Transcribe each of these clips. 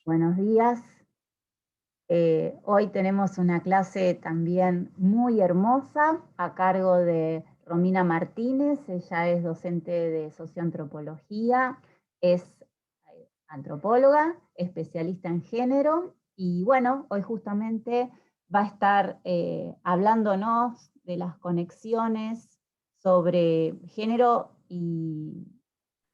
Buenos días. Hoy tenemos una clase también muy hermosa a cargo de Romina Martínez. Ella es docente de socioantropología, es antropóloga, especialista en género y bueno, hoy justamente va a estar hablándonos de las conexiones sobre género y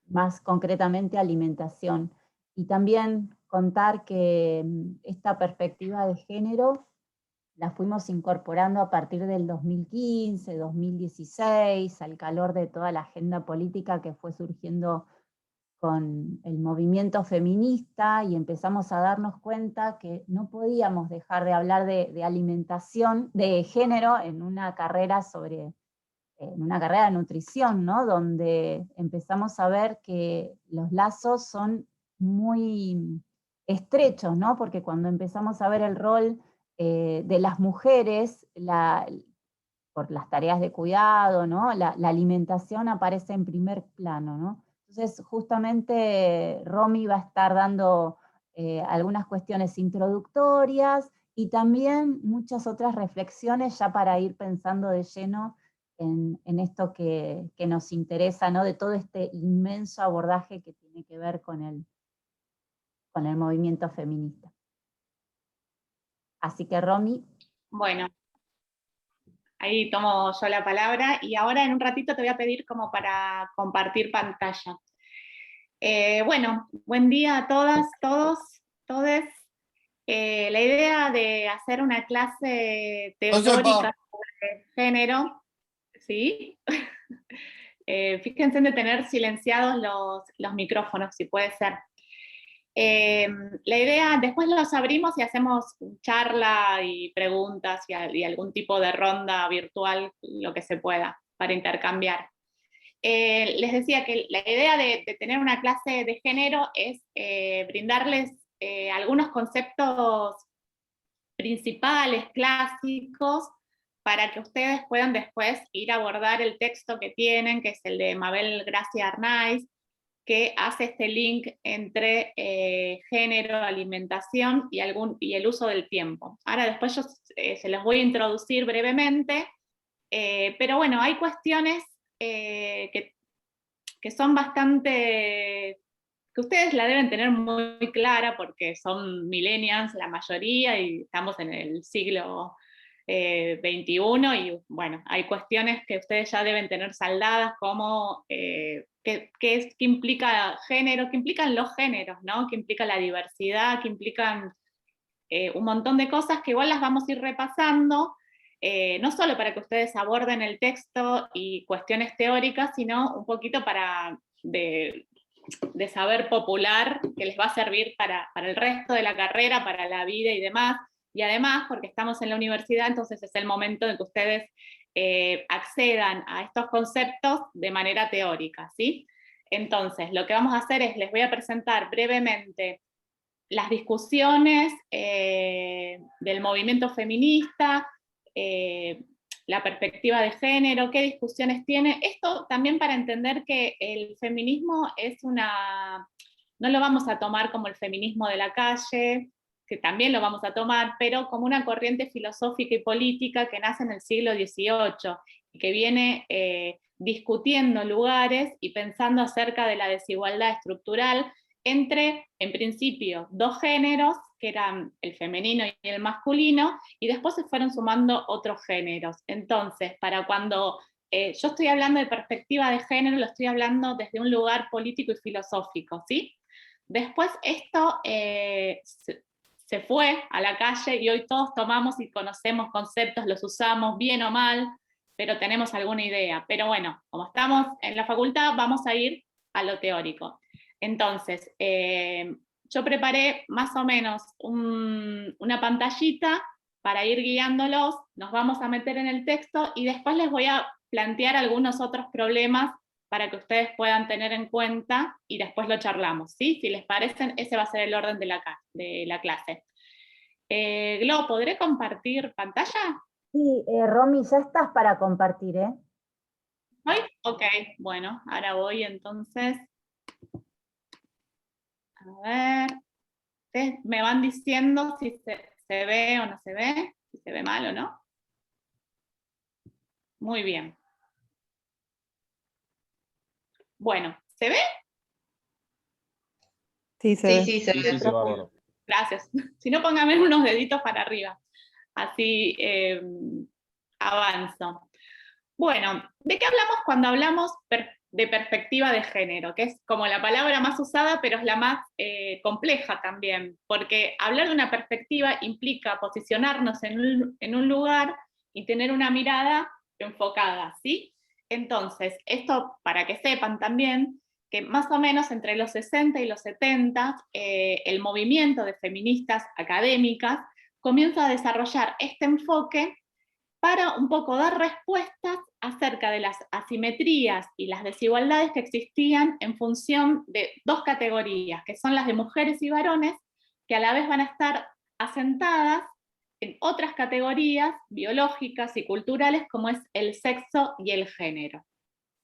más concretamente alimentación. Y también contar que esta perspectiva de género la fuimos incorporando a partir del 2015, 2016, al calor de toda la agenda política que fue surgiendo con el movimiento feminista, y empezamos a darnos cuenta que no podíamos dejar de hablar de alimentación, de género, en una carrera de nutrición, ¿no? Donde empezamos a ver que los lazos son muy estrechos, ¿no? Porque cuando empezamos a ver el rol de las mujeres, por las tareas de cuidado, ¿no? La alimentación aparece en primer plano, ¿no? Entonces, justamente Romy va a estar dando algunas cuestiones introductorias y también muchas otras reflexiones ya para ir pensando de lleno en esto que nos interesa, ¿no? De todo este inmenso abordaje que tiene que ver con el movimiento feminista. Así que Romy. Bueno, ahí tomo yo la palabra y ahora en un ratito te voy a pedir como para compartir pantalla. Bueno, buen día a todas, todos, todes. La idea de hacer una clase teórica sobre género, ¿sí? Fíjense en de tener silenciados los micrófonos, si puede ser. La idea, después los abrimos y hacemos charla y preguntas y algún tipo de ronda virtual, lo que se pueda, para intercambiar. Les decía que la idea de tener una clase de género es brindarles algunos conceptos principales, clásicos, para que ustedes puedan después ir a abordar el texto que tienen, que es el de Mabel Gracia Arnaiz, que hace este link entre género, alimentación y el uso del tiempo. Ahora después yo se los voy a introducir brevemente, pero bueno, hay cuestiones que son bastante, que ustedes la deben tener muy clara porque son millennials la mayoría y estamos en el siglo XXI y bueno, hay cuestiones que ustedes ya deben tener saldadas como qué implica género, qué implican los géneros, ¿no? Qué implica la diversidad, qué implican un montón de cosas que igual las vamos a ir repasando, no solo para que ustedes aborden el texto y cuestiones teóricas, sino un poquito de saber popular que les va a servir para el resto de la carrera, para la vida y demás. Y además, porque estamos en la universidad, entonces es el momento en que ustedes accedan a estos conceptos de manera teórica, ¿sí? Entonces, lo que vamos a hacer es, les voy a presentar brevemente las discusiones del movimiento feminista, la perspectiva de género, qué discusiones tiene. Esto también para entender que el feminismo no lo vamos a tomar como el feminismo de la calle, que también lo vamos a tomar, pero como una corriente filosófica y política que nace en el siglo XVIII y que viene discutiendo lugares y pensando acerca de la desigualdad estructural entre, en principio, dos géneros, que eran el femenino y el masculino, y después se fueron sumando otros géneros. Entonces, para cuando yo estoy hablando de perspectiva de género, lo estoy hablando desde un lugar político y filosófico, ¿sí? Después esto se fue a la calle y hoy todos tomamos y conocemos conceptos, los usamos bien o mal, pero tenemos alguna idea. Pero bueno, como estamos en la facultad, vamos a ir a lo teórico. Entonces, yo preparé más o menos una pantallita para ir guiándolos, nos vamos a meter en el texto y después les voy a plantear algunos otros problemas para que ustedes puedan tener en cuenta y después lo charlamos, ¿sí? Si les parecen, ese va a ser el orden de la clase. Glo, ¿podré compartir pantalla? Sí, Romy, ya estás para compartir, ¿eh? ¿Voy? Ok, bueno, ahora voy entonces. A ver. Ustedes me van diciendo si se ve o no se ve, si se ve mal o no. Muy bien. Bueno, ¿se ve? Sí, se ve. Sí, se ve. Sí, bárbaro. Gracias. Si no, póngame unos deditos para arriba. Así avanzo. Bueno, ¿de qué hablamos cuando hablamos de perspectiva de género? Que es como la palabra más usada, pero es la más compleja también, porque hablar de una perspectiva implica posicionarnos en un lugar y tener una mirada enfocada, ¿sí? Entonces, esto para que sepan también que más o menos entre los 60 y los 70, el movimiento de feministas académicas comienza a desarrollar este enfoque para un poco dar respuestas acerca de las asimetrías y las desigualdades que existían en función de dos categorías, que son las de mujeres y varones, que a la vez van a estar asentadas en otras categorías biológicas y culturales como es el sexo y el género.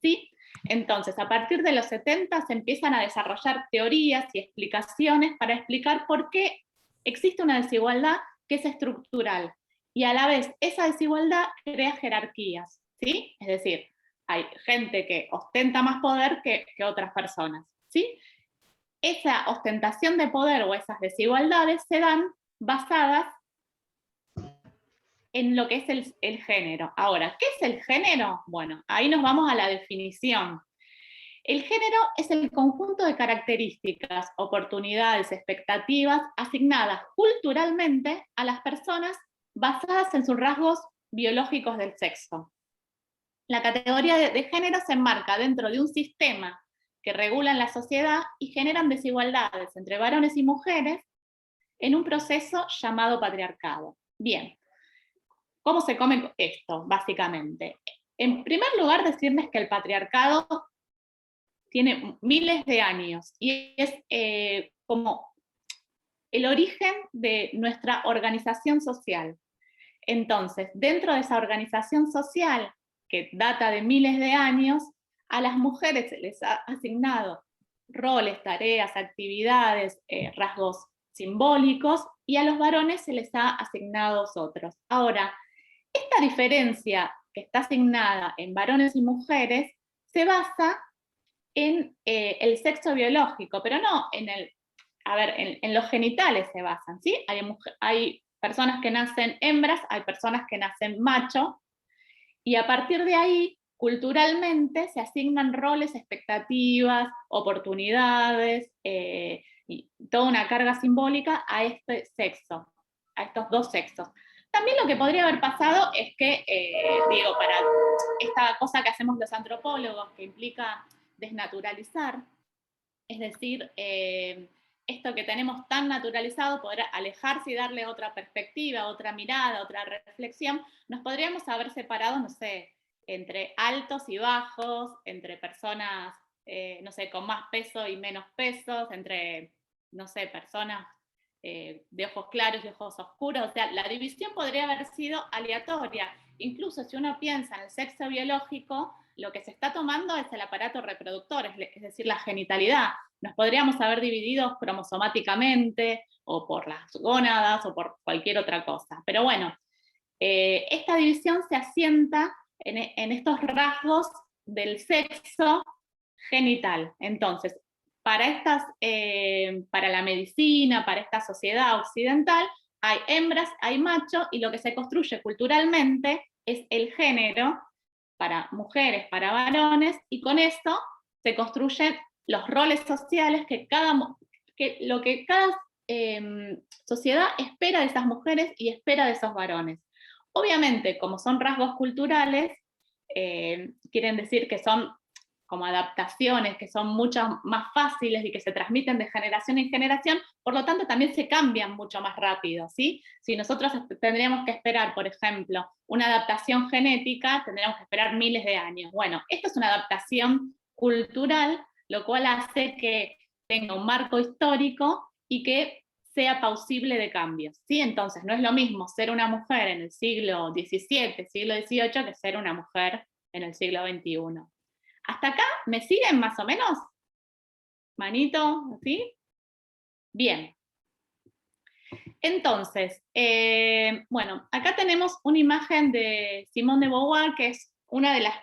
¿Sí? Entonces, a partir de los 70 se empiezan a desarrollar teorías y explicaciones para explicar por qué existe una desigualdad que es estructural, y a la vez esa desigualdad crea jerarquías, ¿sí? Es decir, hay gente que ostenta más poder que otras personas, ¿sí? Esa ostentación de poder o esas desigualdades se dan basadas en lo que es el género. Ahora, ¿qué es el género? Bueno, ahí nos vamos a la definición. El género es el conjunto de características, oportunidades, expectativas asignadas culturalmente a las personas basadas en sus rasgos biológicos del sexo. La categoría de género se enmarca dentro de un sistema que regula en la sociedad y generan desigualdades entre varones y mujeres en un proceso llamado patriarcado. Bien, ¿cómo se come esto, básicamente? En primer lugar, decirles que el patriarcado tiene miles de años y es como el origen de nuestra organización social. Entonces, dentro de esa organización social, que data de miles de años, a las mujeres se les ha asignado roles, tareas, actividades, rasgos simbólicos, y a los varones se les ha asignado otros. Ahora, esta diferencia que está asignada en varones y mujeres se basa en el sexo biológico, pero no en en los genitales se basan, ¿sí? Hay personas que nacen hembras, hay personas que nacen macho, y a partir de ahí, culturalmente, se asignan roles, expectativas, oportunidades, y toda una carga simbólica a este sexo, a estos dos sexos. También lo que podría haber pasado es que, digo, para esta cosa que hacemos los antropólogos, que implica desnaturalizar, es decir, esto que tenemos tan naturalizado, poder alejarse y darle otra perspectiva, otra mirada, otra reflexión, nos podríamos haber separado, no sé, entre altos y bajos, entre personas, no sé, con más peso y menos pesos, entre, no sé, personas de ojos claros y ojos oscuros. O sea, la división podría haber sido aleatoria. Incluso si uno piensa en el sexo biológico, lo que se está tomando es el aparato reproductor, es decir, la genitalidad. Nos podríamos haber dividido cromosomáticamente, o por las gónadas, o por cualquier otra cosa. Pero bueno, esta división se asienta en estos rasgos del sexo genital. Entonces, para la medicina, para esta sociedad occidental, hay hembras, hay machos, y lo que se construye culturalmente es el género para mujeres, para varones, y con esto se construyen los roles sociales lo que cada sociedad espera de esas mujeres y espera de esos varones. Obviamente, como son rasgos culturales, quieren decir que son como adaptaciones que son mucho más fáciles y que se transmiten de generación en generación, por lo tanto también se cambian mucho más rápido, ¿sí? Si nosotros tendríamos que esperar, por ejemplo, una adaptación genética, tendríamos que esperar miles de años. Bueno, esto es una adaptación cultural, lo cual hace que tenga un marco histórico y que sea pausible de cambios, ¿sí? Entonces, no es lo mismo ser una mujer en el siglo XVII, siglo XVIII, que ser una mujer en el siglo XXI. ¿Hasta acá me siguen más o menos? ¿Manito? ¿Sí? Bien. Entonces, bueno, acá tenemos una imagen de Simone de Beauvoir, que es una de las,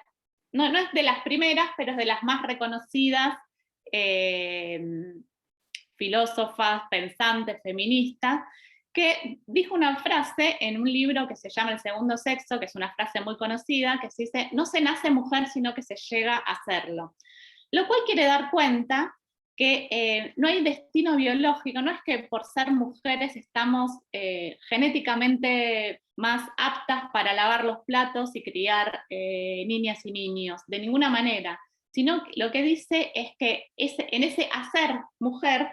no es de las primeras, pero es de las más reconocidas filósofas, pensantes, feministas, que dijo una frase en un libro que se llama El segundo sexo, que es una frase muy conocida, que se dice: no se nace mujer, sino que se llega a serlo. Lo cual quiere dar cuenta que no hay destino biológico, no es que por ser mujeres estamos genéticamente más aptas para lavar los platos y criar niñas y niños, de ninguna manera, sino que lo que dice es que en ese hacer mujer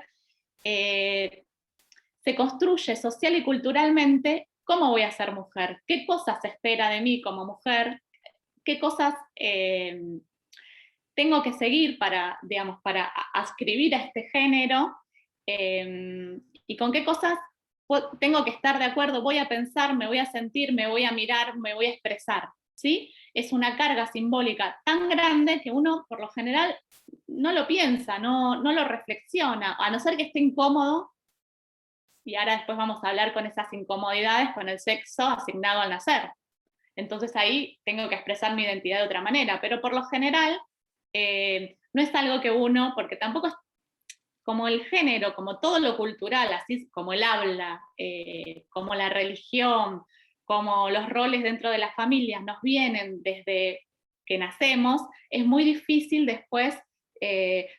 se construye social y culturalmente cómo voy a ser mujer, qué cosas se espera de mí como mujer, qué cosas tengo que seguir para, digamos, para adscribir a este género, y con qué cosas tengo que estar de acuerdo, voy a pensar, me voy a sentir, me voy a mirar, me voy a expresar, ¿sí? Es una carga simbólica tan grande que uno, por lo general, no lo piensa, no lo reflexiona, a no ser que esté incómodo, y ahora después vamos a hablar con esas incomodidades con el sexo asignado al nacer. Entonces ahí tengo que expresar mi identidad de otra manera, pero por lo general no es algo que uno, porque tampoco es como el género, como todo lo cultural, así como el habla, como la religión, como los roles dentro de las familias nos vienen desde que nacemos, es muy difícil después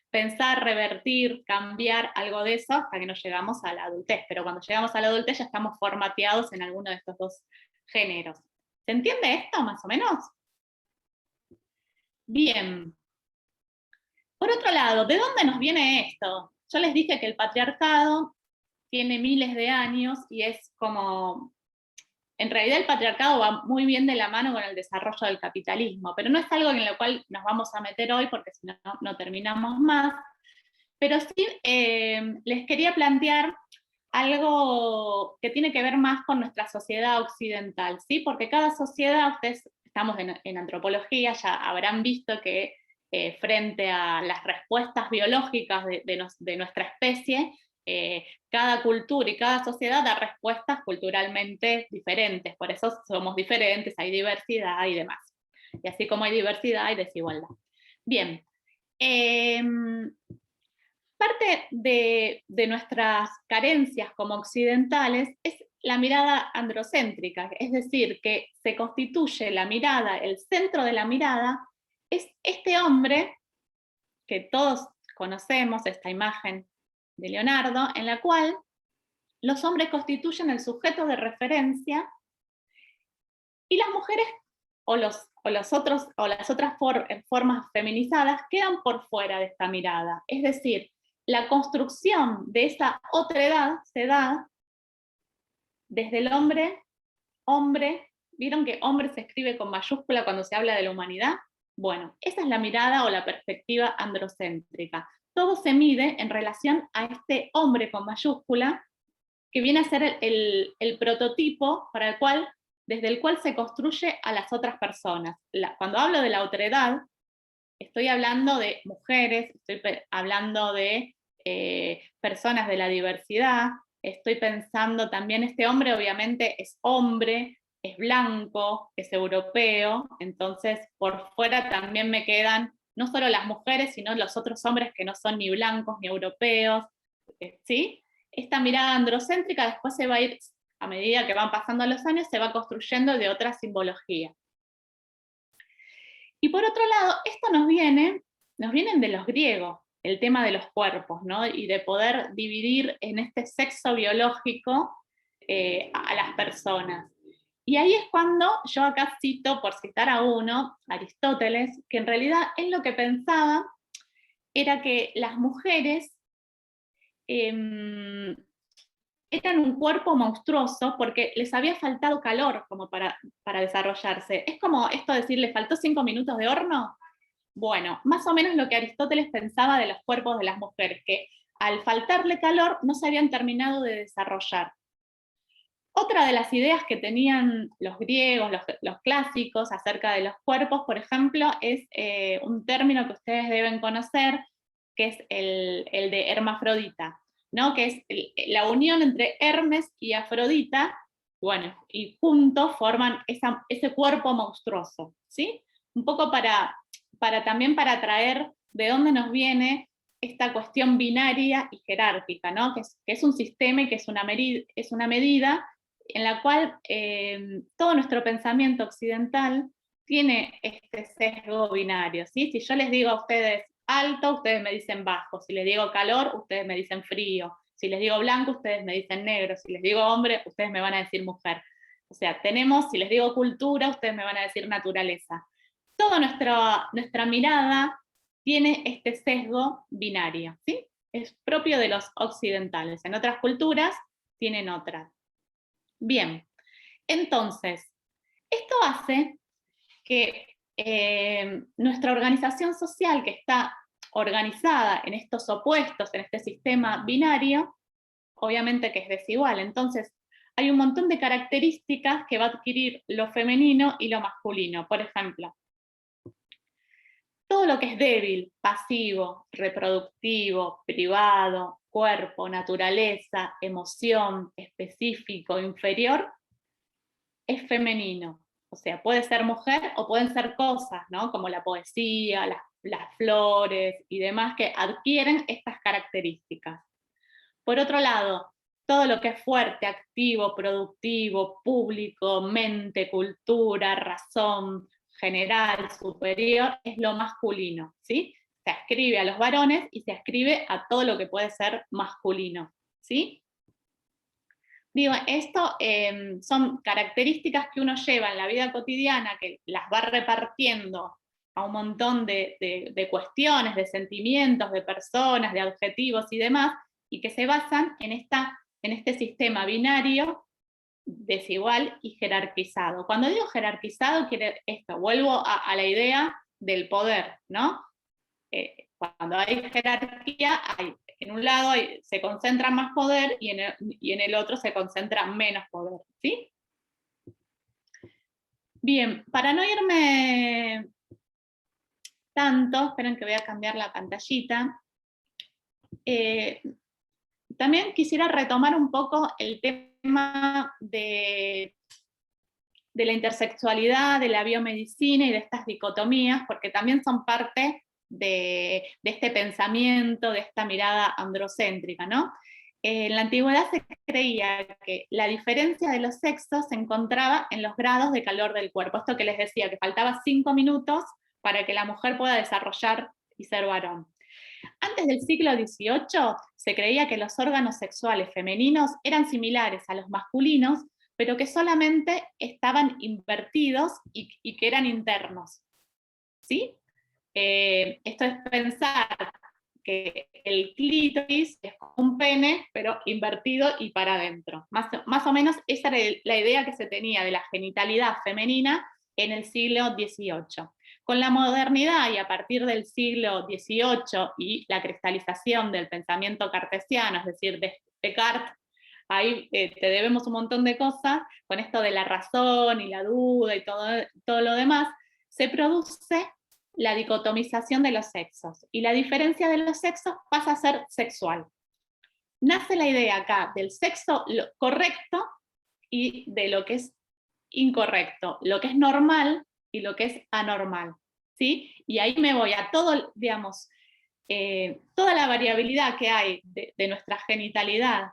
pensar, revertir, cambiar algo de eso hasta que nos llegamos a la adultez. Pero cuando llegamos a la adultez ya estamos formateados en alguno de estos dos géneros. ¿Se entiende esto, más o menos? Bien. Por otro lado, ¿de dónde nos viene esto? Yo les dije que el patriarcado tiene miles de años y es como... En realidad el patriarcado va muy bien de la mano con el desarrollo del capitalismo, pero no es algo en lo cual nos vamos a meter hoy porque si no, no terminamos más. Pero sí les quería plantear algo que tiene que ver más con nuestra sociedad occidental, ¿sí? Porque cada sociedad, ustedes estamos en antropología, ya habrán visto que frente a las respuestas biológicas de nuestra especie, cada cultura y cada sociedad da respuestas culturalmente diferentes, por eso somos diferentes, hay diversidad y demás. Y así como hay diversidad, hay desigualdad. Bien. Parte de nuestras carencias como occidentales es la mirada androcéntrica, es decir, que se constituye la mirada, el centro de la mirada, es este hombre que todos conocemos, esta imagen de Leonardo, en la cual los hombres constituyen el sujeto de referencia y las mujeres o las otras formas feminizadas quedan por fuera de esta mirada. Es decir, la construcción de esa otredad se da desde el hombre, ¿vieron que hombre se escribe con mayúscula cuando se habla de la humanidad? Bueno, esa es la mirada o la perspectiva androcéntrica. Todo se mide en relación a este hombre con mayúscula, que viene a ser el prototipo para desde el cual se construye a las otras personas. Cuando hablo de la otredad, estoy hablando de mujeres, estoy hablando de personas de la diversidad, estoy pensando también, este hombre obviamente es hombre, es blanco, es europeo, entonces por fuera también me quedan no solo las mujeres, sino los otros hombres que no son ni blancos ni europeos, ¿sí? Esta mirada androcéntrica después se va a ir, a medida que van pasando los años, se va construyendo de otra simbología. Y por otro lado, esto nos vienen de los griegos, el tema de los cuerpos, ¿no? Y de poder dividir en este sexo biológico a las personas. Y ahí es cuando yo acá cito, por citar a uno, Aristóteles, que en realidad él lo que pensaba era que las mujeres eran un cuerpo monstruoso porque les había faltado calor como para desarrollarse. Es como esto de decir, ¿le faltó 5 minutos de horno? Bueno, más o menos lo que Aristóteles pensaba de los cuerpos de las mujeres, que al faltarle calor no se habían terminado de desarrollar. Otra de las ideas que tenían los griegos, los clásicos acerca de los cuerpos, por ejemplo, es un término que ustedes deben conocer, que es el de hermafrodita. ¿no? Que es la unión entre Hermes y Afrodita, bueno, y juntos forman ese cuerpo monstruoso, ¿sí? Un poco también para traer de dónde nos viene esta cuestión binaria y jerárquica, ¿no? Que es un sistema y que es una medida en la cual todo nuestro pensamiento occidental tiene este sesgo binario, ¿sí? Si yo les digo a ustedes alto, ustedes me dicen bajo. Si les digo calor, ustedes me dicen frío. Si les digo blanco, ustedes me dicen negro. Si les digo hombre, ustedes me van a decir mujer. O sea, si les digo cultura, ustedes me van a decir naturaleza. Toda nuestra mirada tiene este sesgo binario, ¿sí? Es propio de los occidentales. En otras culturas tienen otras. Bien, entonces, esto hace que nuestra organización social, que está organizada en estos opuestos, en este sistema binario, obviamente que es desigual. Entonces, hay un montón de características que va a adquirir lo femenino y lo masculino. Por ejemplo, todo lo que es débil, pasivo, reproductivo, privado, cuerpo, naturaleza, emoción, específico, inferior, es femenino. O sea, puede ser mujer o pueden ser cosas, ¿no? Como la poesía, las flores y demás que adquieren estas características. Por otro lado, todo lo que es fuerte, activo, productivo, público, mente, cultura, razón, general, superior, es lo masculino, ¿sí? Se ascribe a los varones y se ascribe a todo lo que puede ser masculino, ¿sí? Digo, esto son características que uno lleva en la vida cotidiana, que las va repartiendo a un montón de cuestiones, de sentimientos, de personas, de adjetivos y demás, y que se basan en este sistema binario, desigual y jerarquizado. Cuando digo jerarquizado, quiere esto, vuelvo a la idea del poder, ¿no? Cuando hay jerarquía, en un lado se concentra más poder y en el otro se concentra menos poder, ¿sí? Bien, para no irme tanto, esperen que voy a cambiar la pantallita, también quisiera retomar un poco el tema de la intersexualidad, de la biomedicina y de estas dicotomías, porque también son parte de este pensamiento, de esta mirada androcéntrica, ¿no? En la antigüedad se creía que la diferencia de los sexos se encontraba en los grados de calor del cuerpo. Esto que les decía, que faltaba 5 minutos para que la mujer pueda desarrollar y ser varón. Antes del siglo XVIII se creía que los órganos sexuales femeninos eran similares a los masculinos, pero que solamente estaban invertidos y que eran internos. ¿Sí? Esto es pensar que el clítoris es un pene, pero invertido y para adentro. Más o menos esa era la idea que se tenía de la genitalidad femenina en el siglo XVIII. Con la modernidad y a partir del siglo XVIII y la cristalización del pensamiento cartesiano, es decir, de Descartes, ahí te debemos un montón de cosas, con esto de la razón y la duda y todo lo demás, se produce la dicotomización de los sexos, y la diferencia de los sexos pasa a ser sexual. Nace la idea acá del sexo correcto y de lo que es incorrecto, lo que es normal y lo que es anormal, ¿sí? Y ahí me voy a todo, digamos, toda la variabilidad que hay de nuestra genitalidad,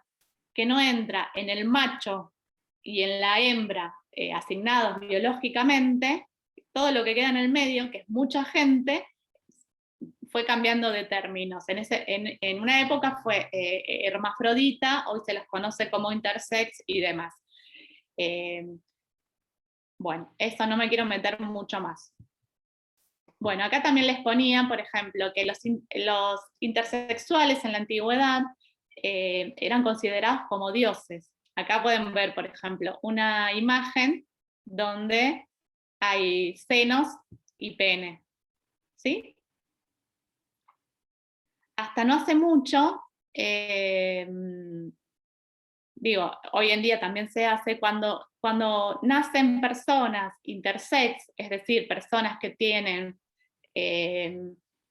que no entra en el macho y en la hembra asignados biológicamente, todo lo que queda en el medio, que es mucha gente, fue cambiando de términos. En una época fue hermafrodita, hoy se las conoce como intersex y demás. Bueno, eso no me quiero meter mucho más. Bueno, acá también les ponía, por ejemplo, que los intersexuales en la antigüedad eran considerados como dioses. Acá pueden ver, por ejemplo, una imagen donde hay senos y pene, ¿sí? Hasta no hace mucho, hoy en día también se hace cuando nacen personas intersex, es decir, personas que tienen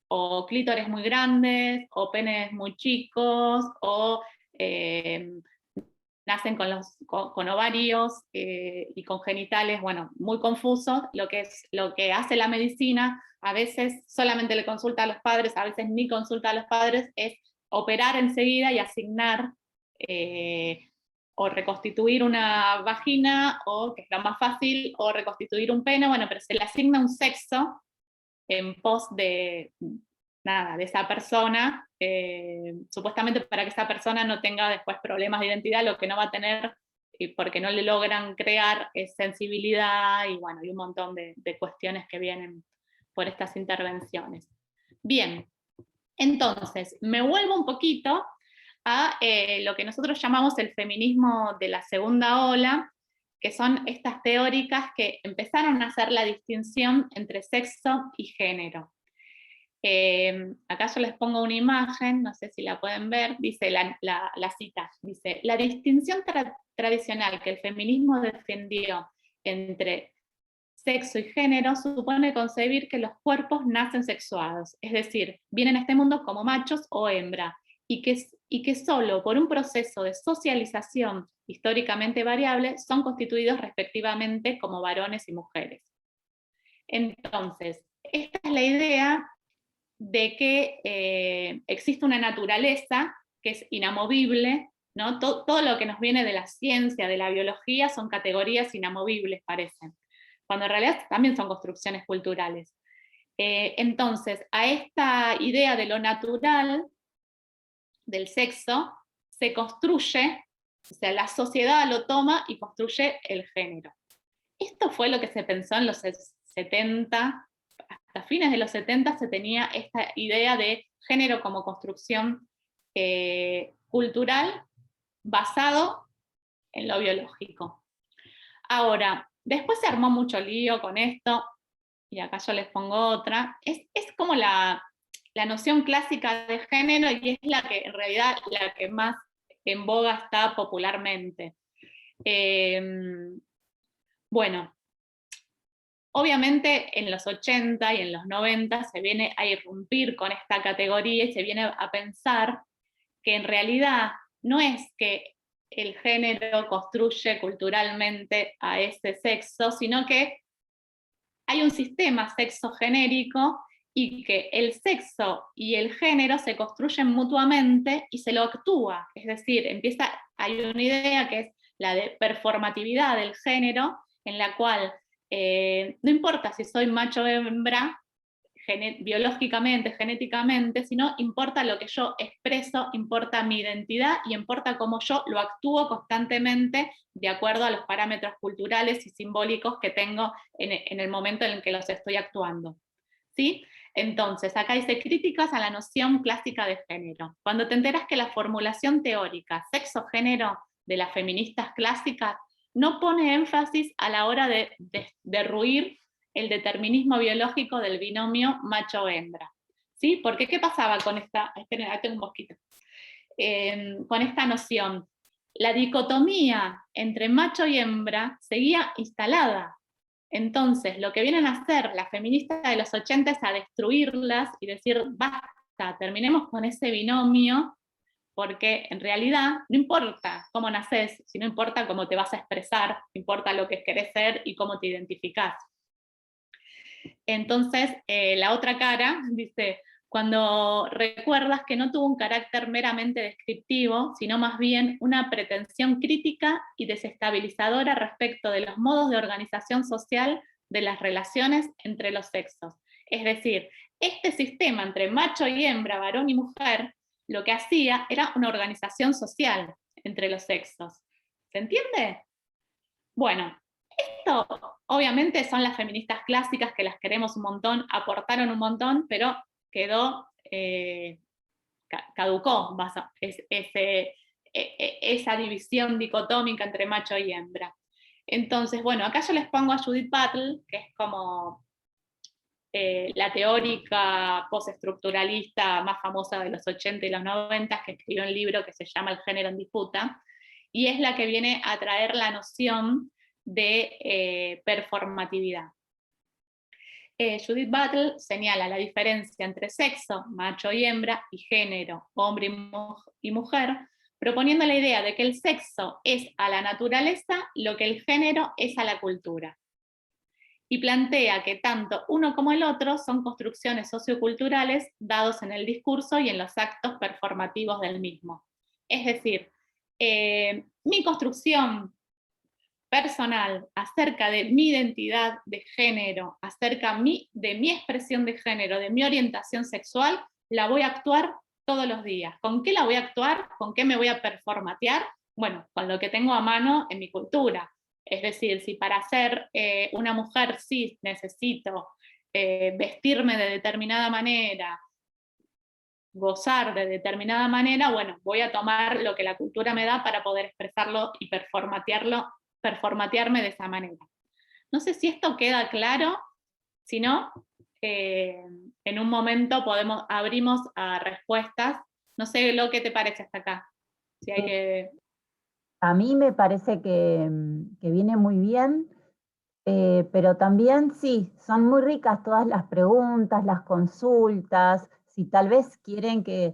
o clítores muy grandes, o penes muy chicos, o nacen con ovarios y con genitales, bueno, muy confusos. Lo que hace la medicina, a veces solamente le consulta a los padres, a veces ni consulta a los padres, es operar enseguida y asignar o reconstituir una vagina, o que es lo más fácil, o reconstituir un pene, bueno, pero se le asigna un sexo en pos de esa persona, supuestamente para que esa persona no tenga después problemas de identidad. Lo que no va a tener, porque no le logran crear, es sensibilidad, y bueno, hay un montón de cuestiones que vienen por estas intervenciones. Bien, entonces, me vuelvo un poquito a lo que nosotros llamamos el feminismo de la segunda ola, que son estas teóricas que empezaron a hacer la distinción entre sexo y género. Acá yo les pongo una imagen, no sé si la pueden ver, dice la cita, dice: la distinción tradicional que el feminismo defendió entre sexo y género supone concebir que los cuerpos nacen sexuados, es decir, vienen a este mundo como machos o hembra, y que solo por un proceso de socialización históricamente variable son constituidos respectivamente como varones y mujeres. Entonces, esta es la idea de que existe una naturaleza que es inamovible, ¿no? Todo lo que nos viene de la ciencia, de la biología, son categorías inamovibles, parecen, cuando en realidad también son construcciones culturales. Entonces, a esta idea de lo natural, del sexo, se construye, o sea, la sociedad lo toma y construye el género. Esto fue lo que se pensó en los 70, hasta fines de los 70 se tenía esta idea de género como construcción cultural basado en lo biológico. Ahora, después se armó mucho lío con esto, y acá yo les pongo otra. Es como la noción clásica de género, y es la que en realidad la que más en boga está popularmente. Bueno, obviamente en los 80 y en los 90 se viene a irrumpir con esta categoría y se viene a pensar que en realidad no es que el género construye culturalmente a ese sexo, sino que hay un sistema sexogenérico y que el sexo y el género se construyen mutuamente y se lo actúa. Es decir, hay una idea que es la de performatividad del género, en la cual no importa si soy macho o hembra, biológicamente, genéticamente, sino importa lo que yo expreso, importa mi identidad y importa cómo yo lo actúo constantemente de acuerdo a los parámetros culturales y simbólicos que tengo en el momento en el que los estoy actuando. ¿Sí? Entonces, acá dice: críticas a la noción clásica de género. Cuando te enteras que la formulación teórica sexo-género de las feministas clásicas no pone énfasis a la hora de derruir el determinismo biológico del binomio macho-hembra. ¿Sí? Porque ¿qué pasaba con esta? Esperen, tengo un mosquito. Con esta noción. La dicotomía entre macho y hembra seguía instalada. Entonces, lo que vienen a hacer las feministas de los 80 es a destruirlas y decir: basta, terminemos con ese binomio, porque en realidad no importa cómo naces, sino importa cómo te vas a expresar, importa lo que querés ser y cómo te identificás. Entonces, la otra cara dice: cuando recuerdas que no tuvo un carácter meramente descriptivo, sino más bien una pretensión crítica y desestabilizadora respecto de los modos de organización social de las relaciones entre los sexos. Es decir, este sistema entre macho y hembra, varón y mujer, lo que hacía era una organización social entre los sexos. ¿Se entiende? Bueno, esto obviamente son las feministas clásicas, que las queremos un montón, aportaron un montón, pero quedó, caducó esa división dicotómica entre macho y hembra. Entonces, bueno, acá yo les pongo a Judith Butler, que es como la teórica postestructuralista más famosa de los 80 y los 90, que escribió un libro que se llama El género en disputa, y es la que viene a traer la noción de performatividad. Judith Butler señala la diferencia entre sexo, macho y hembra, y género, hombre y mujer, proponiendo la idea de que el sexo es a la naturaleza lo que el género es a la cultura. Y plantea que tanto uno como el otro son construcciones socioculturales dados en el discurso y en los actos performativos del mismo. Es decir, mi construcción personal acerca de mi identidad de género, acerca de mi expresión de género, de mi orientación sexual, la voy a actuar todos los días. ¿Con qué la voy a actuar? ¿Con qué me voy a performatear? Bueno, con lo que tengo a mano en mi cultura. Es decir, si para ser una mujer cis necesito vestirme de determinada manera, gozar de determinada manera, bueno, voy a tomar lo que la cultura me da para poder expresarlo y performatearme de esa manera. No sé si esto queda claro, si no, en un momento abrimos a respuestas. No sé lo que te parece hasta acá. Si hay que... A mí me parece que viene muy bien, pero también sí, son muy ricas todas las preguntas, las consultas, si tal vez quieren que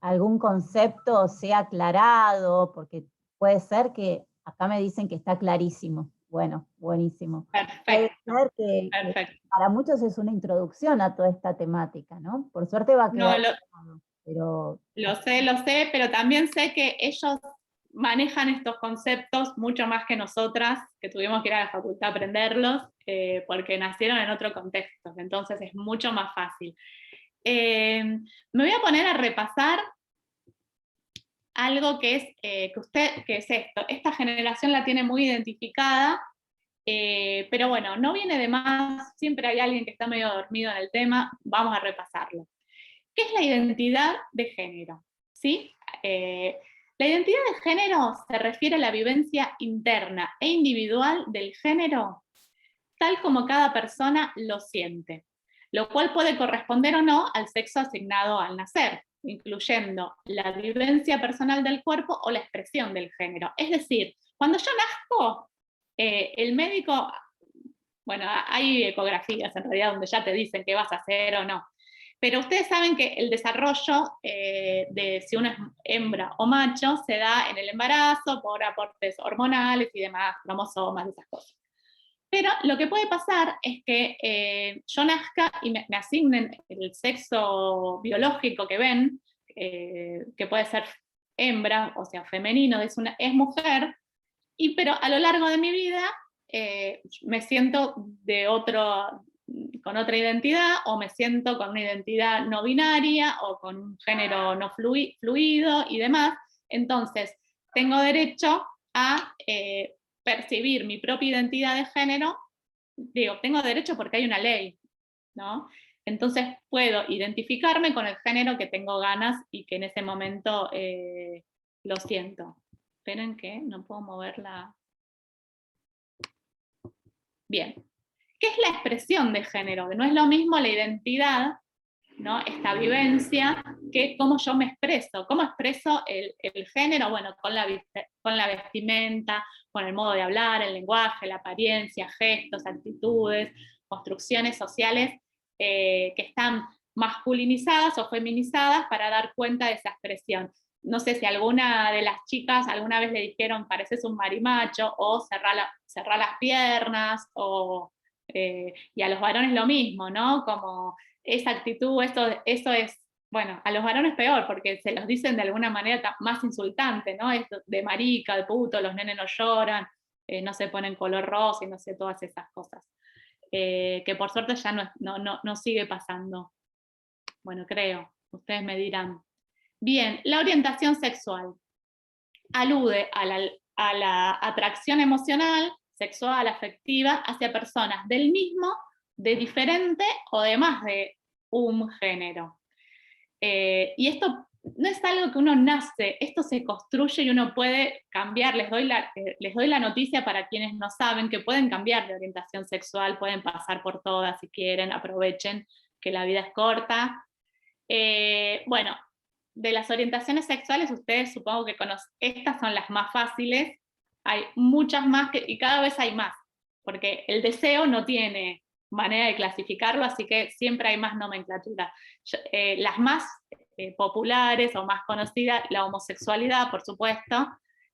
algún concepto sea aclarado, porque puede ser que acá me dicen que está clarísimo. Bueno, buenísimo. Puede Perfecto, ser que perfecto. para muchos es una introducción a toda esta temática, ¿no? Por suerte va a No, quedar claro, pero... lo sé, pero también sé que ellos manejan estos conceptos mucho más que nosotras, que tuvimos que ir a la facultad a aprenderlos, porque nacieron en otro contexto, entonces es mucho más fácil. Me voy a poner a repasar algo que es esto. Esta generación la tiene muy identificada, pero bueno, no viene de más, siempre hay alguien que está medio dormido en el tema, vamos a repasarlo. ¿Qué es la identidad de género? ¿Sí? La identidad de género se refiere a la vivencia interna e individual del género tal como cada persona lo siente, lo cual puede corresponder o no al sexo asignado al nacer, incluyendo la vivencia personal del cuerpo o la expresión del género. Es decir, cuando yo nazco, el médico, bueno, hay ecografías en realidad donde ya te dicen qué vas a hacer o no, pero ustedes saben que el desarrollo de si uno es hembra o macho se da en el embarazo por aportes hormonales y demás, cromosomas, esas cosas. Pero lo que puede pasar es que yo nazca y me asignen el sexo biológico que ven, que puede ser hembra, o sea, femenino, es mujer, pero a lo largo de mi vida me siento con otra identidad, o me siento con una identidad no binaria, o con un género no fluido y demás. Entonces, tengo derecho a percibir mi propia identidad de género. Digo, tengo derecho porque hay una ley, ¿no? Entonces puedo identificarme con el género que tengo ganas y que en ese momento lo siento. Esperen que no puedo moverla. Bien. ¿Qué es la expresión de género? Que no es lo mismo la identidad, ¿no? Esta vivencia, que cómo yo me expreso. ¿Cómo expreso el género? Bueno, con la vestimenta, con el modo de hablar, el lenguaje, la apariencia, gestos, actitudes, construcciones sociales que están masculinizadas o feminizadas para dar cuenta de esa expresión. No sé si alguna de las chicas alguna vez le dijeron pareces un marimacho, o cerrar las piernas, y a los varones lo mismo, ¿no? Como esa actitud, eso es, bueno, a los varones peor, porque se los dicen de alguna manera más insultante, ¿no? Esto de marica, de puto, los nenes no lloran, no se ponen color rosa y no sé, todas esas cosas. Que por suerte ya no sigue pasando. Bueno, creo, ustedes me dirán. Bien, la orientación sexual alude a la atracción emocional, sexual, afectiva, hacia personas del mismo, de diferente o de más de un género. Y esto no es algo que uno nace, esto se construye y uno puede cambiar. Les doy la noticia para quienes no saben que pueden cambiar de orientación sexual, pueden pasar por todas si quieren, aprovechen que la vida es corta. Bueno, de las orientaciones sexuales, ustedes supongo que conocen, estas son las más fáciles, hay muchas más y cada vez hay más, porque el deseo no tiene manera de clasificarlo, así que siempre hay más nomenclatura. Las más populares o más conocidas, la homosexualidad, por supuesto,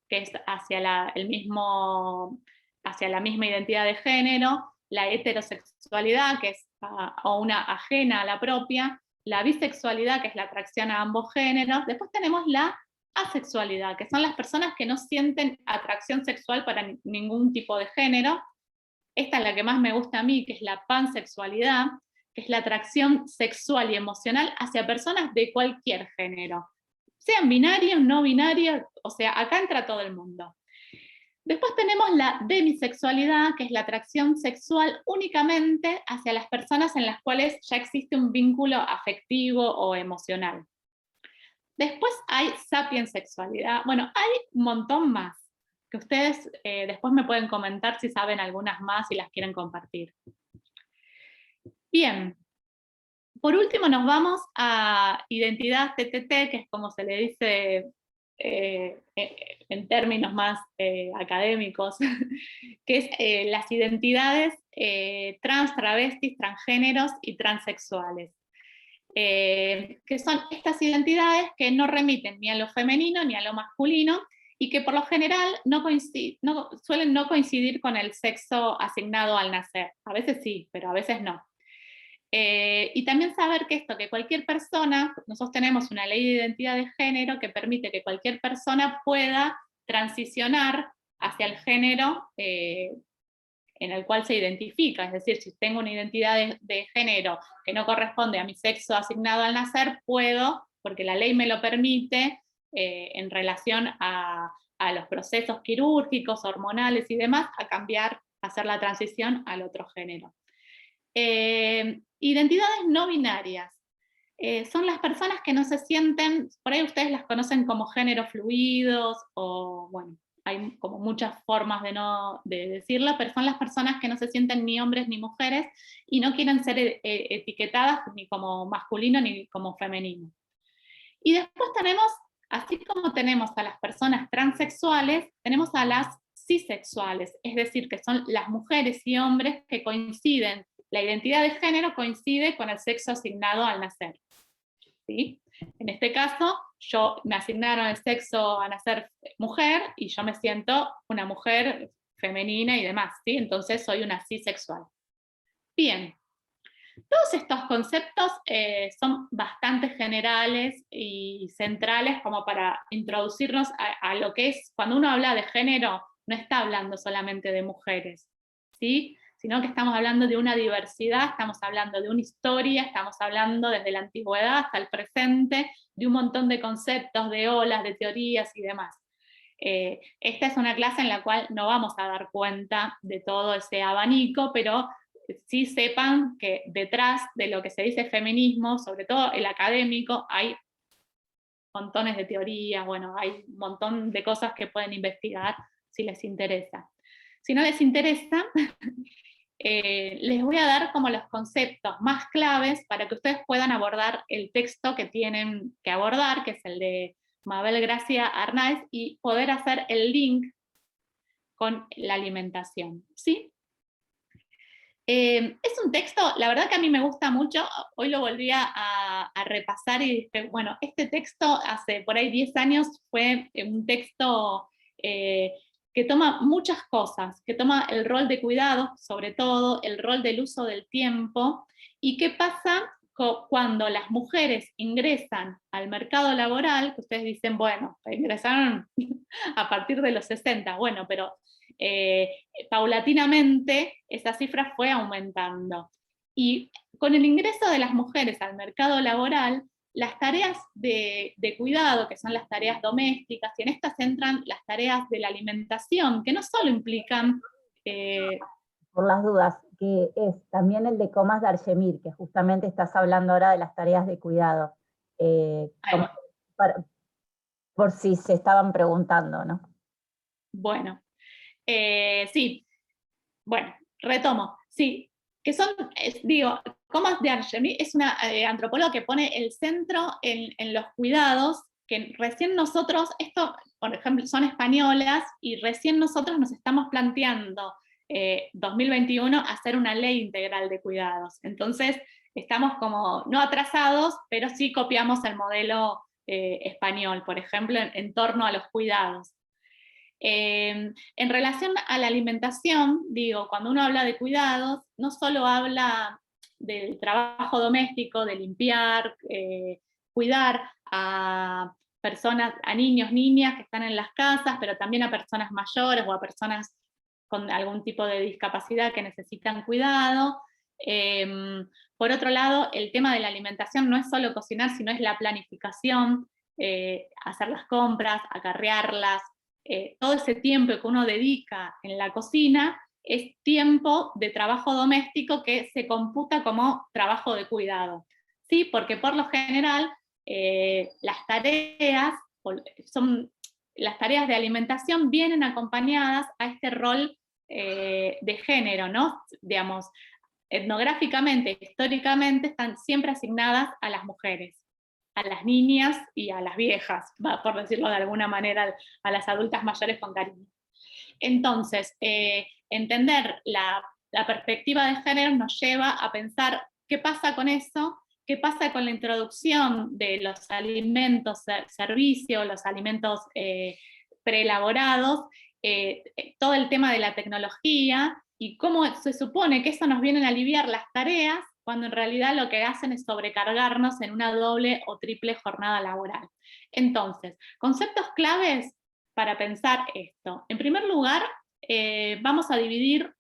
que es hacia la misma identidad de género, la heterosexualidad, que es o una ajena a la propia, la bisexualidad, que es la atracción a ambos géneros. Después tenemos la asexualidad, que son las personas que no sienten atracción sexual para ningún tipo de género. Esta es la que más me gusta a mí, que es la pansexualidad, que es la atracción sexual y emocional hacia personas de cualquier género, sean binarios, no binarios, o sea, acá entra todo el mundo. Después tenemos la demisexualidad, que es la atracción sexual únicamente hacia las personas en las cuales ya existe un vínculo afectivo o emocional. Después hay sapiensexualidad. Bueno, hay un montón más, que ustedes después me pueden comentar si saben algunas más y las quieren compartir. Bien. Por último nos vamos a identidad TTT, que es como se le dice en términos más académicos, que es las identidades trans, travestis, transgéneros y transexuales. Que son estas identidades que no remiten ni a lo femenino ni a lo masculino y que por lo general suelen no coincidir con el sexo asignado al nacer. A veces sí, pero a veces no. Y también saber que cualquier persona, nosotros tenemos una ley de identidad de género que permite que cualquier persona pueda transicionar hacia el género en el cual se identifica. Es decir, si tengo una identidad de género que no corresponde a mi sexo asignado al nacer, puedo, porque la ley me lo permite, en relación a los procesos quirúrgicos, hormonales y demás, a cambiar, a hacer la transición al otro género. Identidades no binarias. Son las personas que no se sienten, por ahí ustedes las conocen como género fluidos, o bueno, hay como muchas formas de decirlo, pero son las personas que no se sienten ni hombres ni mujeres y no quieren ser etiquetadas ni como masculino ni como femenino. Y después tenemos, así como tenemos a las personas transexuales, tenemos a las cisexuales, es decir, que son las mujeres y hombres que coinciden, la identidad de género coincide con el sexo asignado al nacer. ¿Sí? En este caso, me asignaron el sexo a nacer mujer y yo me siento una mujer femenina y demás, ¿sí? Entonces soy una cisexual. Bien. Todos estos conceptos son bastante generales y centrales como para introducirnos a lo que es, cuando uno habla de género, no está hablando solamente de mujeres, ¿sí? Sino que estamos hablando de una diversidad, estamos hablando de una historia, estamos hablando desde la antigüedad hasta el presente, de un montón de conceptos, de olas, de teorías y demás. Esta es una clase en la cual no vamos a dar cuenta de todo ese abanico, pero sí sepan que detrás de lo que se dice feminismo, sobre todo el académico, hay montones de teorías, bueno, hay un montón de cosas que pueden investigar si les interesa. Si no les interesa, les voy a dar como los conceptos más claves para que ustedes puedan abordar el texto que tienen que abordar, que es el de Mabel Gracia Arnáiz, y poder hacer el link con la alimentación, ¿sí? Es un texto, la verdad que a mí me gusta mucho, hoy lo volví a repasar y dije, bueno, este texto hace por ahí 10 años fue un texto que toma muchas cosas, que toma el rol de cuidado, sobre todo el rol del uso del tiempo, y qué pasa cuando las mujeres ingresan al mercado laboral, que ustedes dicen, bueno, ingresaron a partir de los 60, bueno, pero paulatinamente esa cifra fue aumentando. Y con el ingreso de las mujeres al mercado laboral, las tareas de cuidado, que son las tareas domésticas, y en estas entran las tareas de la alimentación, que no solo implican... Por las dudas, que es también el de Comas de Argemir, que justamente estás hablando ahora de las tareas de cuidado. Por si se estaban preguntando, ¿no? Bueno, sí, bueno, retomo, sí, que son, digo, Comas de Argemir es una antropóloga que pone el centro en los cuidados, que recién nosotros, esto, por ejemplo, son españolas, y recién nosotros nos estamos planteando 2021 hacer una ley integral de cuidados. Entonces, estamos como no atrasados, pero sí copiamos el modelo español, por ejemplo, en torno a los cuidados. En relación a la alimentación, digo, cuando uno habla de cuidados, no solo habla del trabajo doméstico, de limpiar, cuidar a personas, a niños, niñas que están en las casas, pero también a personas mayores o a personas con algún tipo de discapacidad que necesitan cuidado. Por otro lado, el tema de la alimentación no es solo cocinar, sino es la planificación, hacer las compras, acarrearlas, todo ese tiempo que uno dedica en la cocina es tiempo de trabajo doméstico que se computa como trabajo de cuidado. ¿Sí? Porque por lo general las tareas de alimentación vienen acompañadas a este rol de género, ¿no? Digamos, etnográficamente, históricamente, están siempre asignadas a las mujeres, a las niñas y a las viejas, por decirlo de alguna manera, a las adultas mayores con cariño. Entonces, entender la perspectiva de género nos lleva a pensar qué pasa con eso, qué pasa con la introducción de los alimentos servicio, los alimentos preelaborados, todo el tema de la tecnología, y cómo se supone que eso nos viene a aliviar las tareas, cuando en realidad lo que hacen es sobrecargarnos en una doble o triple jornada laboral. Entonces, conceptos claves para pensar esto. En primer lugar, vamos a dividir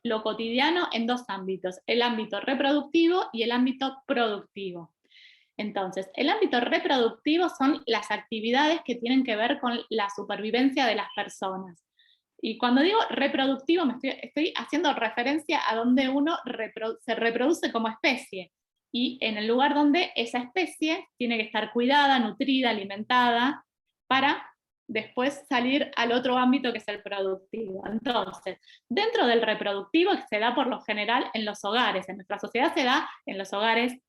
lo cotidiano en dos ámbitos, el ámbito reproductivo y el ámbito productivo. Entonces, el ámbito reproductivo son las actividades que tienen que ver con la supervivencia de las personas. Y cuando digo reproductivo, estoy haciendo referencia a donde uno se reproduce como especie, y en el lugar donde esa especie tiene que estar cuidada, nutrida, alimentada, para después salir al otro ámbito que es el productivo. Entonces, dentro del reproductivo, que se da por lo general en los hogares, en nuestra sociedad se da en los hogares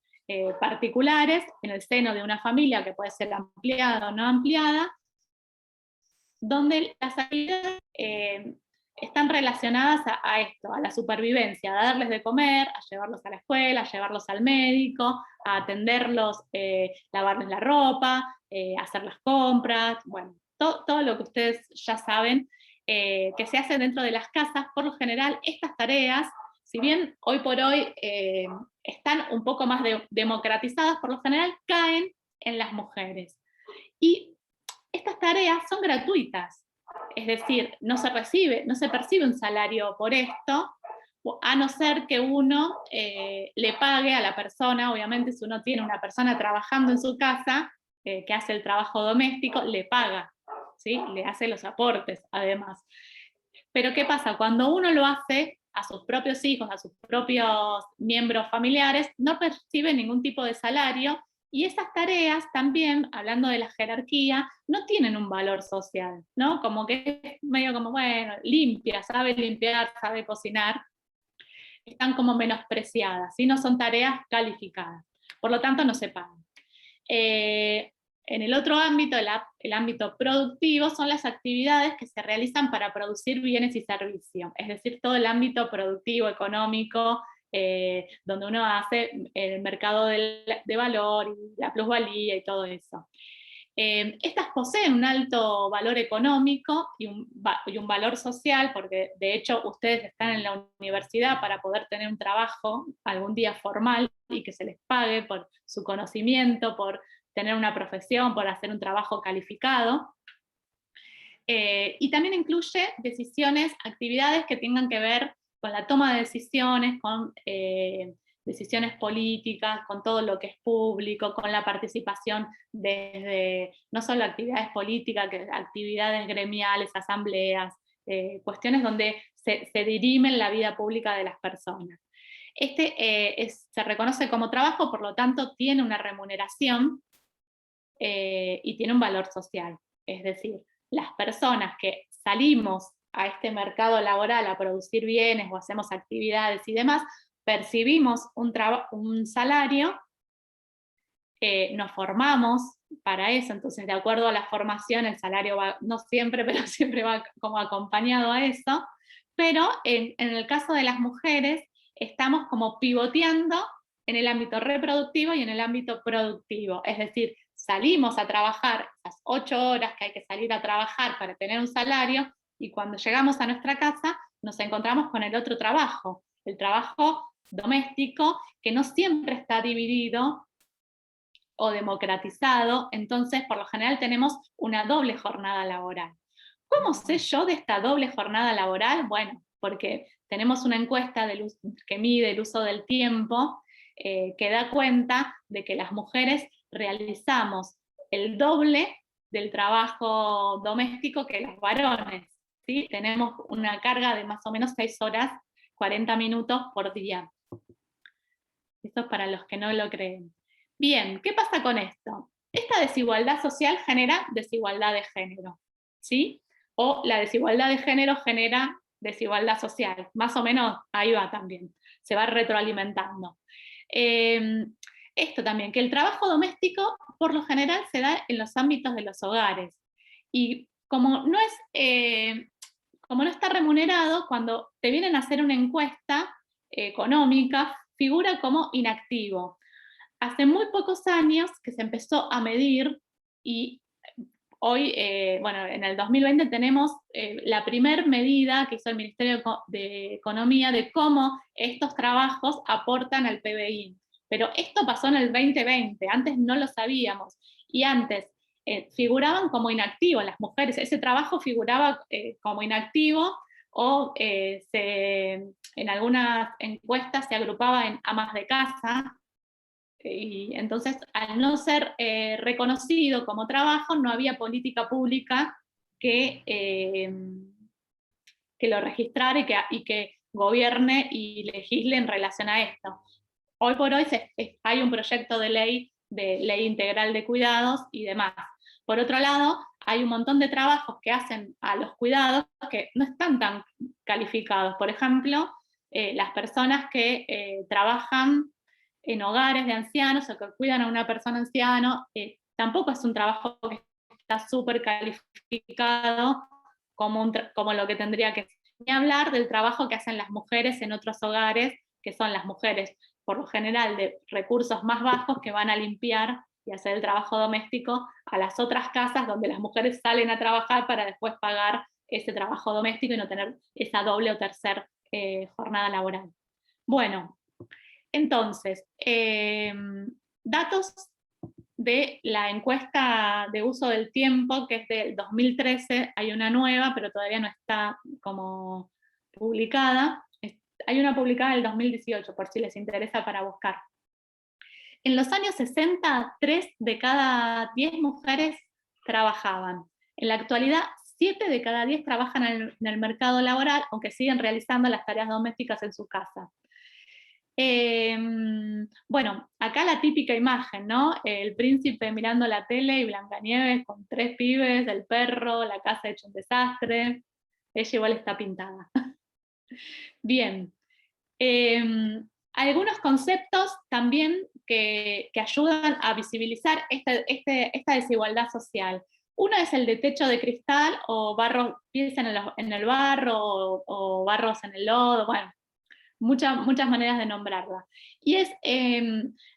particulares, en el seno de una familia que puede ser ampliada o no ampliada, donde las actividades están relacionadas a esto, a la supervivencia, a darles de comer, a llevarlos a la escuela, a llevarlos al médico, a atenderlos, lavarles la ropa, hacer las compras, bueno, todo lo que ustedes ya saben que se hace dentro de las casas. Por lo general, estas tareas, si bien hoy por hoy están un poco más democratizadas, por lo general caen en las mujeres. Y estas tareas son gratuitas, es decir, no se percibe un salario por esto, a no ser que uno le pague a la persona. Obviamente, si uno tiene una persona trabajando en su casa, que hace el trabajo doméstico, le paga, ¿sí? Le hace los aportes, además. Pero ¿qué pasa? Cuando uno lo hace a sus propios hijos, a sus propios miembros familiares, no percibe ningún tipo de salario, y esas tareas también, hablando de la jerarquía, no tienen un valor social, ¿no? Como que es medio como, bueno, limpia, sabe limpiar, sabe cocinar, están como menospreciadas, ¿sí? No son tareas calificadas, por lo tanto no se pagan. En el otro ámbito, el ámbito productivo, son las actividades que se realizan para producir bienes y servicios, es decir, todo el ámbito productivo, económico, donde uno hace el mercado de valor, y la plusvalía y todo eso. Estas poseen un alto valor económico y un valor social, porque de hecho ustedes están en la universidad para poder tener un trabajo algún día formal y que se les pague por su conocimiento, por tener una profesión, por hacer un trabajo calificado. Y también incluye decisiones, actividades que tengan que ver con la toma de decisiones, con decisiones políticas, con todo lo que es público, con la participación desde no solo actividades políticas, que actividades gremiales, asambleas, cuestiones donde se dirimen la vida pública de las personas. Se reconoce como trabajo, por lo tanto tiene una remuneración y tiene un valor social. Es decir, las personas que salimos a este mercado laboral a producir bienes o hacemos actividades y demás, percibimos un salario, nos formamos para eso. Entonces, de acuerdo a la formación, el salario va, no siempre, pero siempre va como acompañado a eso. Pero en el caso de las mujeres, estamos como pivoteando en el ámbito reproductivo y en el ámbito productivo. Es decir, salimos a trabajar las 8 horas que hay que salir a trabajar para tener un salario, y cuando llegamos a nuestra casa nos encontramos con el otro trabajo, el trabajo doméstico, que no siempre está dividido o democratizado, entonces por lo general tenemos una doble jornada laboral. ¿Cómo sé yo de esta doble jornada laboral? Bueno, porque tenemos una encuesta que mide el uso del tiempo, que da cuenta de que las mujeres realizamos el doble del trabajo doméstico que los varones, ¿sí? Tenemos una carga de más o menos 6 horas, 40 minutos por día. Esto es para los que no lo creen. Bien, ¿qué pasa con esto? Esta desigualdad social genera desigualdad de género, ¿sí? O la desigualdad de género genera desigualdad social. Más o menos ahí va también. Se va retroalimentando. Esto también, que el trabajo doméstico por lo general se da en los ámbitos de los hogares. Y como no está remunerado, cuando te vienen a hacer una encuesta económica, figura como inactivo. Hace muy pocos años que se empezó a medir, y hoy, bueno, en el 2020 tenemos la primer medida que hizo el Ministerio de Economía de cómo estos trabajos aportan al PBI. Pero esto pasó en el 2020, antes no lo sabíamos, y antes figuraban como inactivos las mujeres, ese trabajo figuraba como inactivo, o en algunas encuestas se agrupaba en amas de casa, y entonces al no ser reconocido como trabajo, no había política pública que lo registrara y que gobierne y legisle en relación a esto. Hoy por hoy hay un proyecto de ley integral de cuidados y demás. Por otro lado, hay un montón de trabajos que hacen a los cuidados que no están tan calificados. Por ejemplo, las personas que trabajan en hogares de ancianos o que cuidan a una persona anciana, tampoco es un trabajo que está súper calificado como lo que tendría que ser. Ni hablar del trabajo que hacen las mujeres en otros hogares, que son las mujeres por lo general de recursos más bajos, que van a limpiar y hacer el trabajo doméstico a las otras casas donde las mujeres salen a trabajar para después pagar ese trabajo doméstico y no tener esa doble o tercer jornada laboral. Bueno, entonces, datos de la encuesta de uso del tiempo, que es del 2013, hay una nueva, pero todavía no está como publicada. Hay una publicada del 2018, por si les interesa para buscar. En los años 60, 3 de cada 10 mujeres trabajaban. En la actualidad, 7 de cada 10 trabajan en el mercado laboral, aunque siguen realizando las tareas domésticas en su casa. Bueno, acá la típica imagen, ¿no? El príncipe mirando la tele y Blancanieves con 3 pibes, el perro, la casa hecha un desastre. Ella igual está pintada. Bien. Algunos conceptos también que ayudan a visibilizar esta desigualdad social. Uno es el de techo de cristal o pies en el barro o barros en el lodo, bueno, muchas maneras de nombrarla. Y es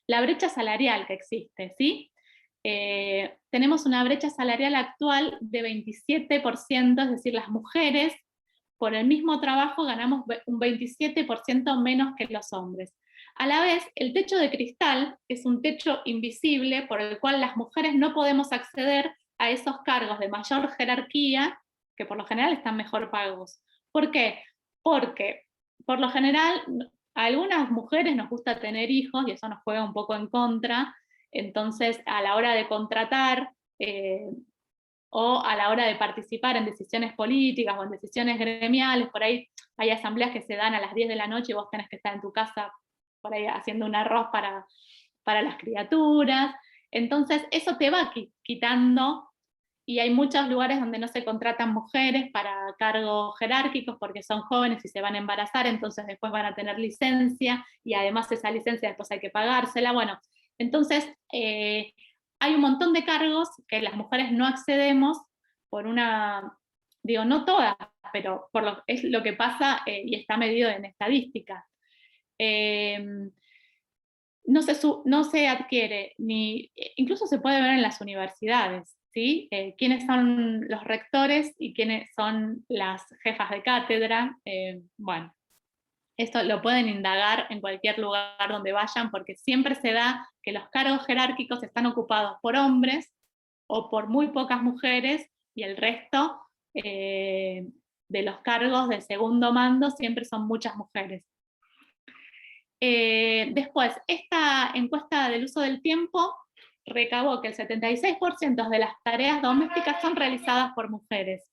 la brecha salarial que existe, ¿sí? Tenemos una brecha salarial actual de 27%, es decir, las mujeres por el mismo trabajo ganamos un 27% menos que los hombres. A la vez, el techo de cristal es un techo invisible por el cual las mujeres no podemos acceder a esos cargos de mayor jerarquía, que por lo general están mejor pagos. ¿Por qué? Porque por lo general a algunas mujeres nos gusta tener hijos y eso nos juega un poco en contra, entonces a la hora de contratar o a la hora de participar en decisiones políticas o en decisiones gremiales, por ahí hay asambleas que se dan a las 10 de la noche y vos tenés que estar en tu casa por ahí haciendo un arroz para las criaturas, entonces eso te va quitando, y hay muchos lugares donde no se contratan mujeres para cargos jerárquicos porque son jóvenes y se van a embarazar, entonces después van a tener licencia, y además esa licencia después hay que pagársela, bueno, entonces hay un montón de cargos que las mujeres no accedemos por una, digo, no todas, pero es lo que pasa y está medido en estadística. no se adquiere, incluso se puede ver en las universidades, ¿sí? Quiénes son los rectores y quiénes son las jefas de cátedra. Bueno, esto lo pueden indagar en cualquier lugar donde vayan, porque siempre se da que los cargos jerárquicos están ocupados por hombres o por muy pocas mujeres, y el resto de los cargos de segundo mando siempre son muchas mujeres. Después, esta encuesta del uso del tiempo recabó que el 76% de las tareas domésticas son realizadas por mujeres.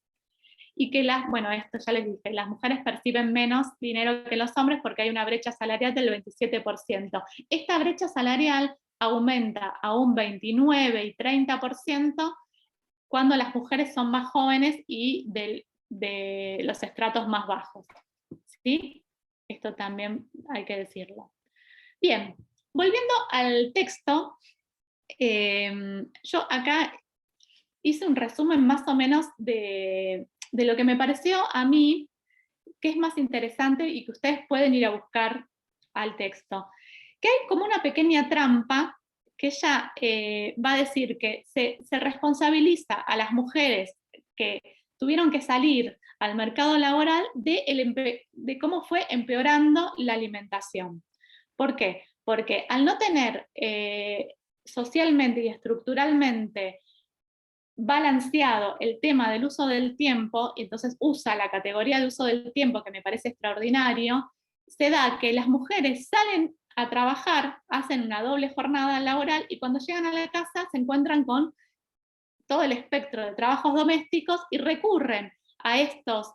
Y que bueno, esto ya les dije, las mujeres perciben menos dinero que los hombres porque hay una brecha salarial del 27%. Esta brecha salarial aumenta a un 29 y 30% cuando las mujeres son más jóvenes y de los estratos más bajos. ¿Sí? Esto también hay que decirlo. Bien, volviendo al texto, yo acá hice un resumen más o menos de lo que me pareció a mí que es más interesante y que ustedes pueden ir a buscar al texto. Que hay como una pequeña trampa que ella va a decir que se responsabiliza a las mujeres que tuvieron que salir al mercado laboral de cómo fue empeorando la alimentación. ¿Por qué? Porque al no tener socialmente y estructuralmente balanceado el tema del uso del tiempo, y entonces usa la categoría de uso del tiempo, que me parece extraordinario, se da que las mujeres salen a trabajar, hacen una doble jornada laboral, y cuando llegan a la casa se encuentran con todo el espectro de trabajos domésticos y recurren a estos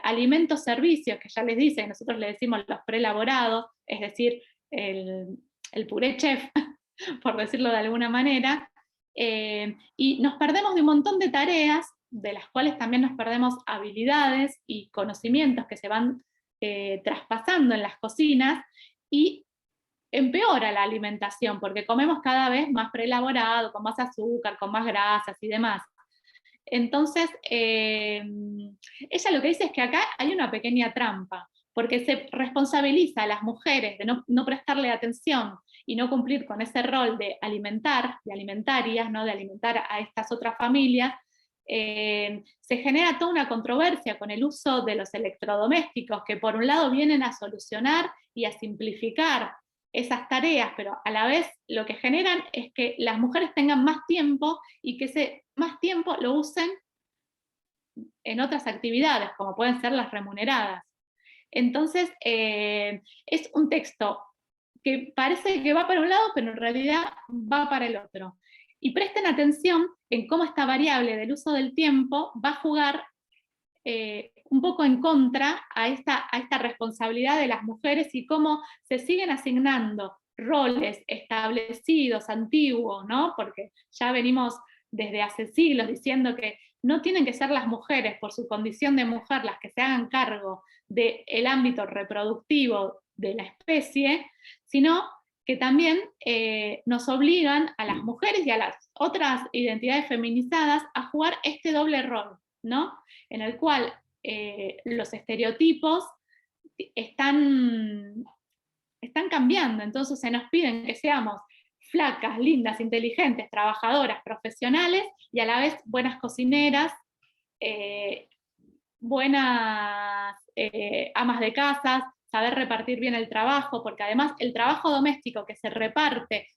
alimentos servicios, que ya les dicen, nosotros le decimos los preelaborados, es decir, el puré chef, por decirlo de alguna manera, y nos perdemos de un montón de tareas, de las cuales también nos perdemos habilidades y conocimientos que se van traspasando en las cocinas, y empeora la alimentación, porque comemos cada vez más preelaborado, con más azúcar, con más grasas y demás. Entonces, ella lo que dice es que acá hay una pequeña trampa, porque se responsabiliza a las mujeres de no prestarle atención y no cumplir con ese rol de alimentar, de alimentarias, ¿no? De alimentar a estas otras familias. Se genera toda una controversia con el uso de los electrodomésticos, que por un lado vienen a solucionar y a simplificar esas tareas, pero a la vez lo que generan es que las mujeres tengan más tiempo y que ese más tiempo lo usen en otras actividades, como pueden ser las remuneradas. Entonces, es un texto que parece que va para un lado, pero en realidad va para el otro. Y presten atención en cómo esta variable del uso del tiempo va a jugar un poco en contra a esta responsabilidad de las mujeres, y cómo se siguen asignando roles establecidos, antiguos, ¿no? Porque ya venimos desde hace siglos diciendo que no tienen que ser las mujeres, por su condición de mujer, las que se hagan cargo del ámbito reproductivo de la especie, sino que también nos obligan a las mujeres y a las otras identidades feminizadas a jugar este doble rol, ¿no? En el cual los estereotipos están cambiando, entonces se nos piden que seamos flacas, lindas, inteligentes, trabajadoras, profesionales, y a la vez buenas cocineras, buenas amas de casa, saber repartir bien el trabajo, porque además el trabajo doméstico que se reparte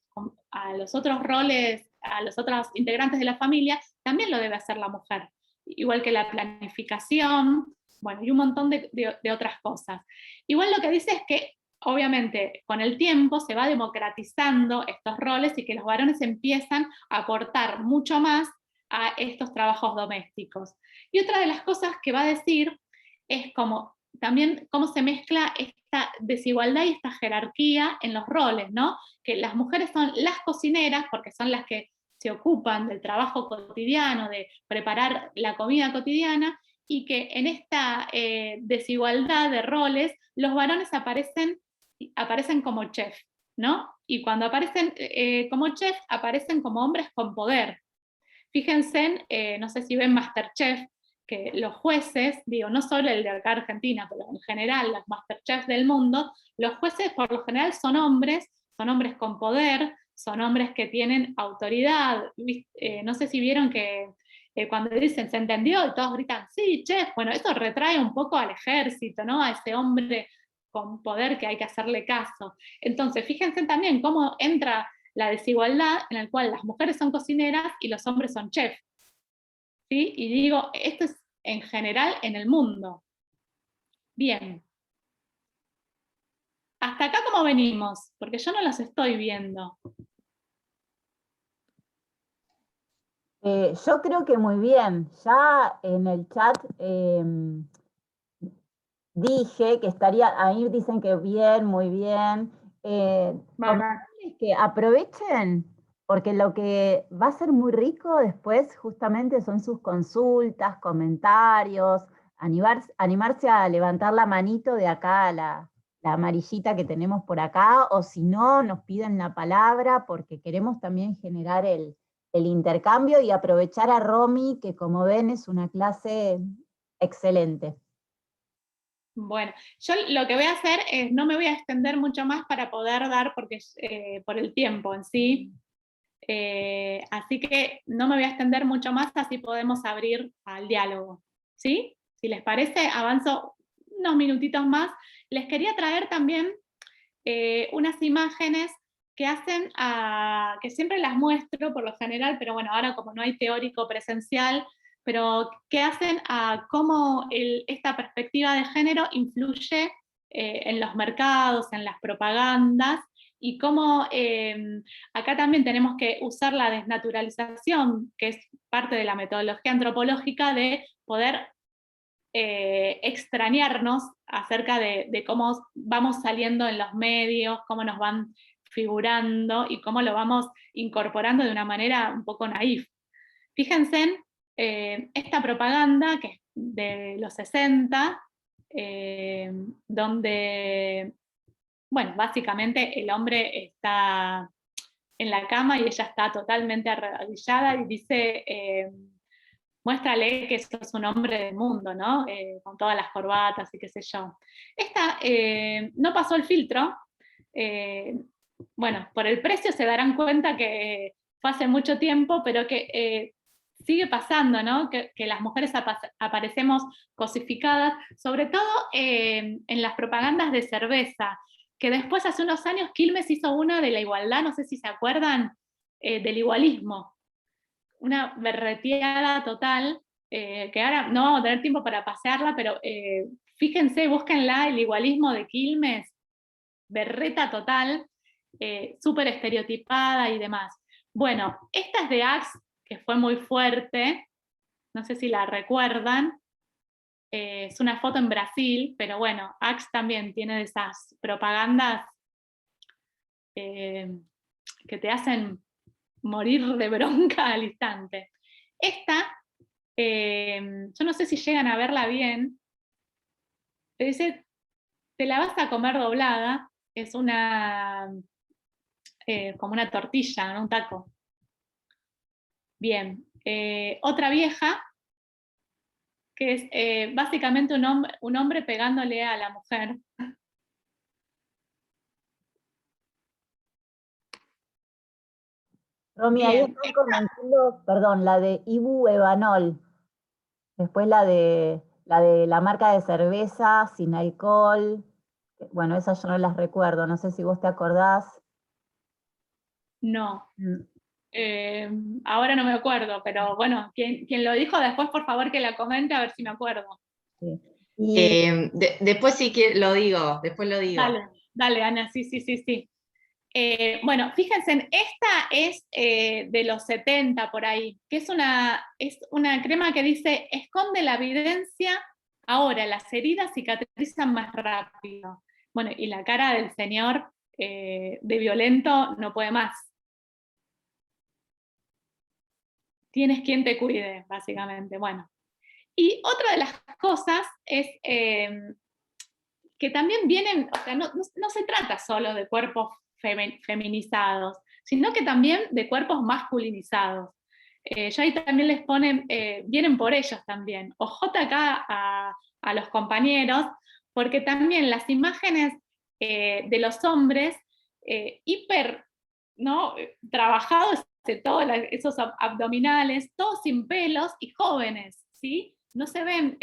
a los otros roles, a los otros integrantes de la familia, también lo debe hacer la mujer, igual que la planificación, bueno, y un montón de otras cosas. Igual lo que dice es que obviamente con el tiempo se va democratizando estos roles y que los varones empiezan a aportar mucho más a estos trabajos domésticos. Y otra de las cosas que va a decir es también cómo se mezcla esta desigualdad y esta jerarquía en los roles, ¿no? Que las mujeres son las cocineras, porque son las que se ocupan del trabajo cotidiano, de preparar la comida cotidiana, y que en esta desigualdad de roles, los varones aparecen como chef, ¿no? Y cuando aparecen como chef, aparecen como hombres con poder. Fíjense, no sé si ven MasterChef, que los jueces, digo, no solo el de acá Argentina, pero en general los Masterchefs del mundo, los jueces por lo general son hombres con poder, son hombres que tienen autoridad. No sé si vieron que cuando dicen se entendió y todos gritan sí, chef, bueno, eso retrae un poco al ejército, ¿no? A ese hombre con poder que hay que hacerle caso. Entonces, fíjense también cómo entra la desigualdad en la cual las mujeres son cocineras y los hombres son chefs. ¿Sí? Y digo, esto es en general en el mundo. Bien. ¿Hasta acá cómo venimos? Porque yo no los estoy viendo. Yo creo que muy bien. Ya en el chat dije que estaría, ahí dicen que bien, muy bien. Comentarles que aprovechen, porque lo que va a ser muy rico después justamente son sus consultas, comentarios, animarse a levantar la manito de acá, la amarillita que tenemos por acá, o si no, nos piden la palabra, porque queremos también generar el intercambio y aprovechar a Romy, que como ven es una clase excelente. Bueno, yo lo que voy a hacer es, no me voy a extender mucho más para poder dar, porque por el tiempo en sí, así que no me voy a extender mucho más, así podemos abrir al diálogo, ¿sí? Si les parece, avanzo unos minutitos más. Les quería traer también unas imágenes que hacen, que siempre las muestro por lo general, pero bueno, ahora como no hay teórico presencial, pero que hacen a cómo esta perspectiva de género influye en los mercados, en las propagandas, y cómo acá también tenemos que usar la desnaturalización, que es parte de la metodología antropológica, de poder extrañarnos acerca de cómo vamos saliendo en los medios, cómo nos van figurando y cómo lo vamos incorporando de una manera un poco naif. Fíjense en esta propaganda que es de los 60, donde, bueno, básicamente el hombre está en la cama y ella está totalmente arrodillada y dice, muéstrale que sos un hombre del mundo, ¿no? Con todas las corbatas y qué sé yo. Esta no pasó el filtro. Bueno, por el precio se darán cuenta que fue hace mucho tiempo, pero que sigue pasando, ¿no? Que las mujeres aparecemos cosificadas, sobre todo en las propagandas de cerveza, que después hace unos años Quilmes hizo una de la igualdad, no sé si se acuerdan, del igualismo. Una berreteada total, que ahora no vamos a tener tiempo para pasearla, pero fíjense, búsquenla, el igualismo de Quilmes, berreta total, súper estereotipada y demás. Bueno, esta es de Axe, que fue muy fuerte, no sé si la recuerdan, es una foto en Brasil, pero bueno, Axe también tiene de esas propagandas que te hacen morir de bronca al instante. Esta, yo no sé si llegan a verla bien, te dice, te la vas a comer doblada, es una, como una tortilla, ¿no? Un taco. Bien, otra vieja, que es básicamente un hombre pegándole a la mujer. Romy, ahí están comentando, perdón, la de Ibu Evanol, después la de la marca de cerveza sin alcohol, bueno, esas yo no las recuerdo, no sé si vos te acordás. No, ahora no me acuerdo, pero bueno, quien lo dijo después, por favor que la comente a ver si me acuerdo. Sí. Y Después sí que lo digo, después lo digo. Dale, Ana, sí. Bueno, fíjense, esta es de los 70 por ahí, que es una crema que dice, esconde la evidencia, ahora las heridas cicatrizan más rápido. Bueno, y la cara del señor de violento no puede más. Tienes quien te cuide, básicamente. Bueno, y otra de las cosas es que también vienen, o sea, no se trata solo de cuerpos feminizados, sino que también de cuerpos masculinizados. yo ahí también les ponen, vienen por ellos también, ojota acá a los compañeros, porque también las imágenes de los hombres hiper, ¿no? Trabajados de todos esos abdominales, todos sin pelos y jóvenes, ¿sí? No se ven,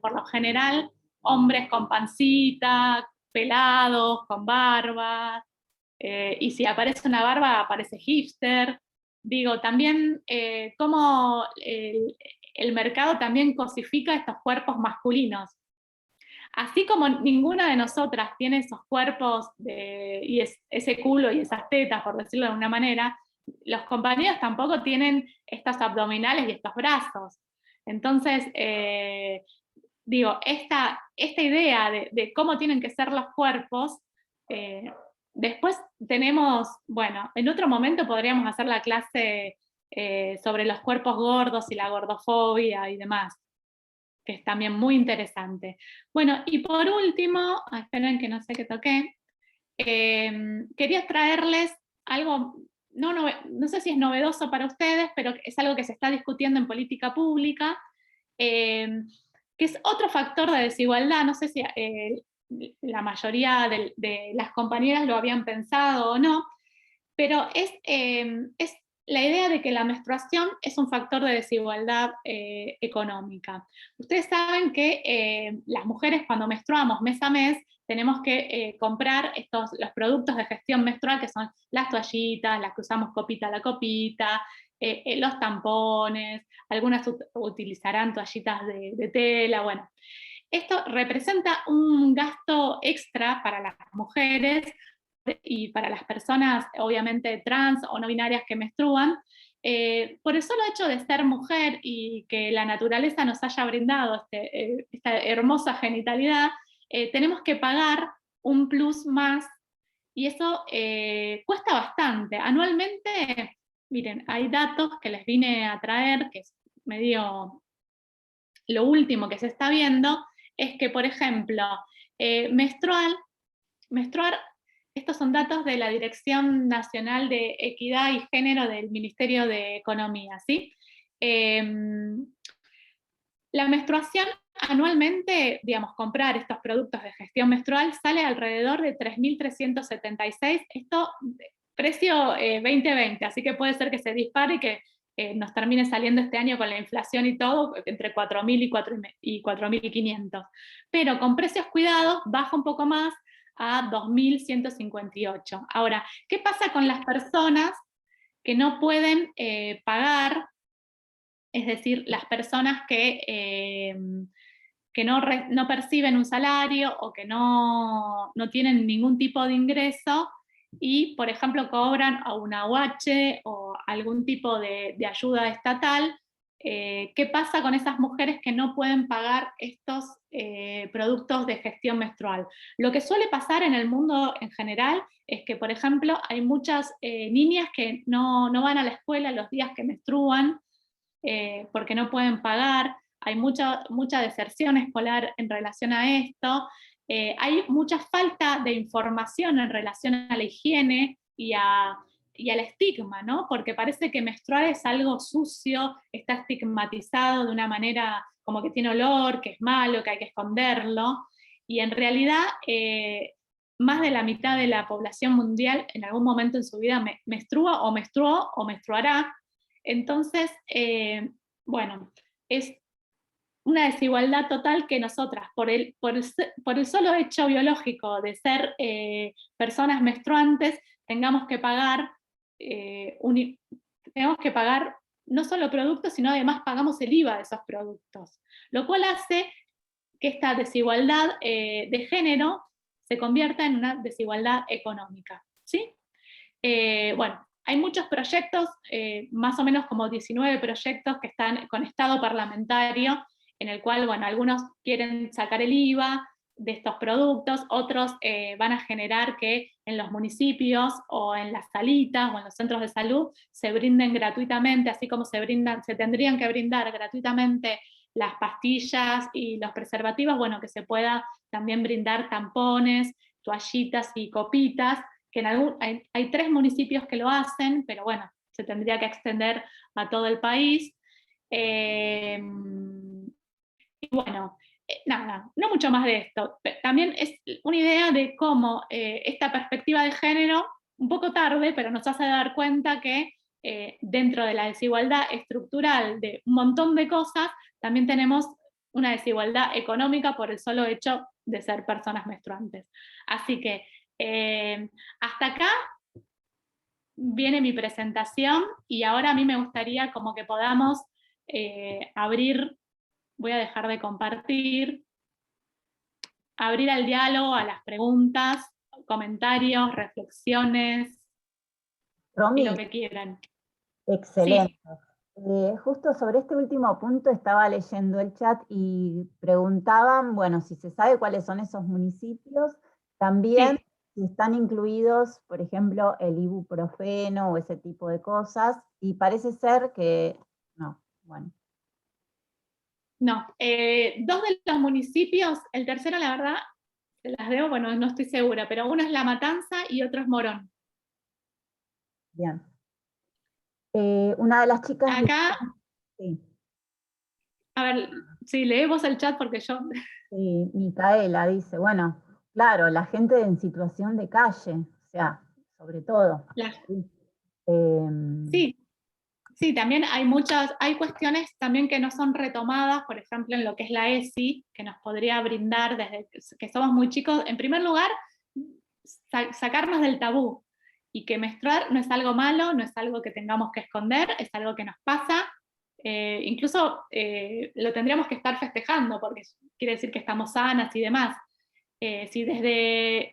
por lo general, hombres con pancita, pelados, con barba, y si aparece una barba, aparece hipster. Digo, también cómo el mercado también cosifica estos cuerpos masculinos. Así como ninguna de nosotras tiene esos cuerpos y ese culo y esas tetas, por decirlo de alguna manera, los compañeros tampoco tienen estos abdominales y estos brazos. Entonces, digo, esta idea de cómo tienen que ser los cuerpos, después tenemos, bueno, en otro momento podríamos hacer la clase sobre los cuerpos gordos y la gordofobia y demás, que es también muy interesante. Bueno, y por último, esperen que no sé qué toqué, quería traerles algo, no sé si es novedoso para ustedes, pero es algo que se está discutiendo en política pública, que es otro factor de desigualdad. No sé si la mayoría de las compañeras lo habían pensado o no, pero es la idea de que la menstruación es un factor de desigualdad económica. Ustedes saben que las mujeres cuando menstruamos mes a mes tenemos que comprar los productos de gestión menstrual, que son las toallitas, las que usamos copita a la copita, los tampones, algunas utilizarán toallitas de tela, bueno. Esto representa un gasto extra para las mujeres y para las personas, obviamente, trans o no binarias que menstruan, por el solo hecho de ser mujer y que la naturaleza nos haya brindado esta hermosa genitalidad, tenemos que pagar un plus más, y eso cuesta bastante. Anualmente, miren, hay datos que les vine a traer, que es medio lo último que se está viendo, es que, por ejemplo, menstruar, estos son datos de la Dirección Nacional de Equidad y Género del Ministerio de Economía, ¿sí? La menstruación anualmente, digamos, comprar estos productos de gestión menstrual sale alrededor de 3.376, esto precio 2020, así que puede ser que se dispare y que nos termine saliendo este año con la inflación y todo, entre 4.000 y 4.500. Pero con precios cuidados baja un poco más a 2.158. Ahora, ¿qué pasa con las personas que no pueden pagar? Es decir, las personas que no perciben un salario o que no tienen ningún tipo de ingreso y, por ejemplo, cobran a una UH o algún tipo de ayuda estatal. ¿Qué pasa con esas mujeres que no pueden pagar estos productos de gestión menstrual? Lo que suele pasar en el mundo en general es que, por ejemplo, hay muchas niñas que no van a la escuela los días que menstruan, porque no pueden pagar, hay mucha deserción escolar en relación a esto, hay mucha falta de información en relación a la higiene y al estigma, ¿no? Porque parece que menstruar es algo sucio, está estigmatizado de una manera como que tiene olor, que es malo, que hay que esconderlo, y en realidad más de la mitad de la población mundial en algún momento en su vida menstrua o menstruó o menstruará. Entonces, bueno, es una desigualdad total que nosotras, por el solo hecho biológico de ser personas menstruantes, tengamos que pagar no solo productos, sino además pagamos el IVA de esos productos, lo cual hace que esta desigualdad de género se convierta en una desigualdad económica, ¿sí? Bueno, hay muchos proyectos, más o menos como 19 proyectos que están con estado parlamentario, en el cual, bueno, algunos quieren sacar el IVA de estos productos, otros van a generar que en los municipios o en las salitas o en los centros de salud se brinden gratuitamente, así como se tendrían que brindar gratuitamente las pastillas y los preservativos, bueno, que se pueda también brindar tampones, toallitas y copitas, que hay 3 municipios que lo hacen, pero bueno, se tendría que extender a todo el país. Y bueno, nada, no mucho más de esto. También es una idea de cómo esta perspectiva de género, un poco tarde, pero nos hace dar cuenta que dentro de la desigualdad estructural de un montón de cosas, también tenemos una desigualdad económica por el solo hecho de ser personas menstruantes. Así que hasta acá viene mi presentación y ahora a mí me gustaría como que podamos abrir, voy a dejar de compartir, abrir al diálogo, a las preguntas, comentarios, reflexiones, Romy, y lo que quieran. excelente. Sí. Justo sobre este último punto estaba leyendo el chat y preguntaban, bueno, si se sabe cuáles son esos municipios, también Sí. si están incluidos, por ejemplo, el ibuprofeno o ese tipo de cosas, y parece ser que no, bueno. No, dos de los municipios, el tercero la verdad, se las debo, bueno, no estoy segura, pero uno es La Matanza y otro es Morón. Bien. Una de las chicas... Acá, sí. a ver, sí, lee vos el chat porque yo... Sí, Micaela dice, bueno, claro, la gente en situación de calle, o sea, sobre todo. Sí. Sí, sí, también hay cuestiones también que no son retomadas, por ejemplo, en lo que es la ESI, que nos podría brindar desde que somos muy chicos, en primer lugar, sacarnos del tabú, y que menstruar no es algo malo, no es algo que tengamos que esconder, es algo que nos pasa, incluso lo tendríamos que estar festejando, porque quiere decir que estamos sanas y demás. Si desde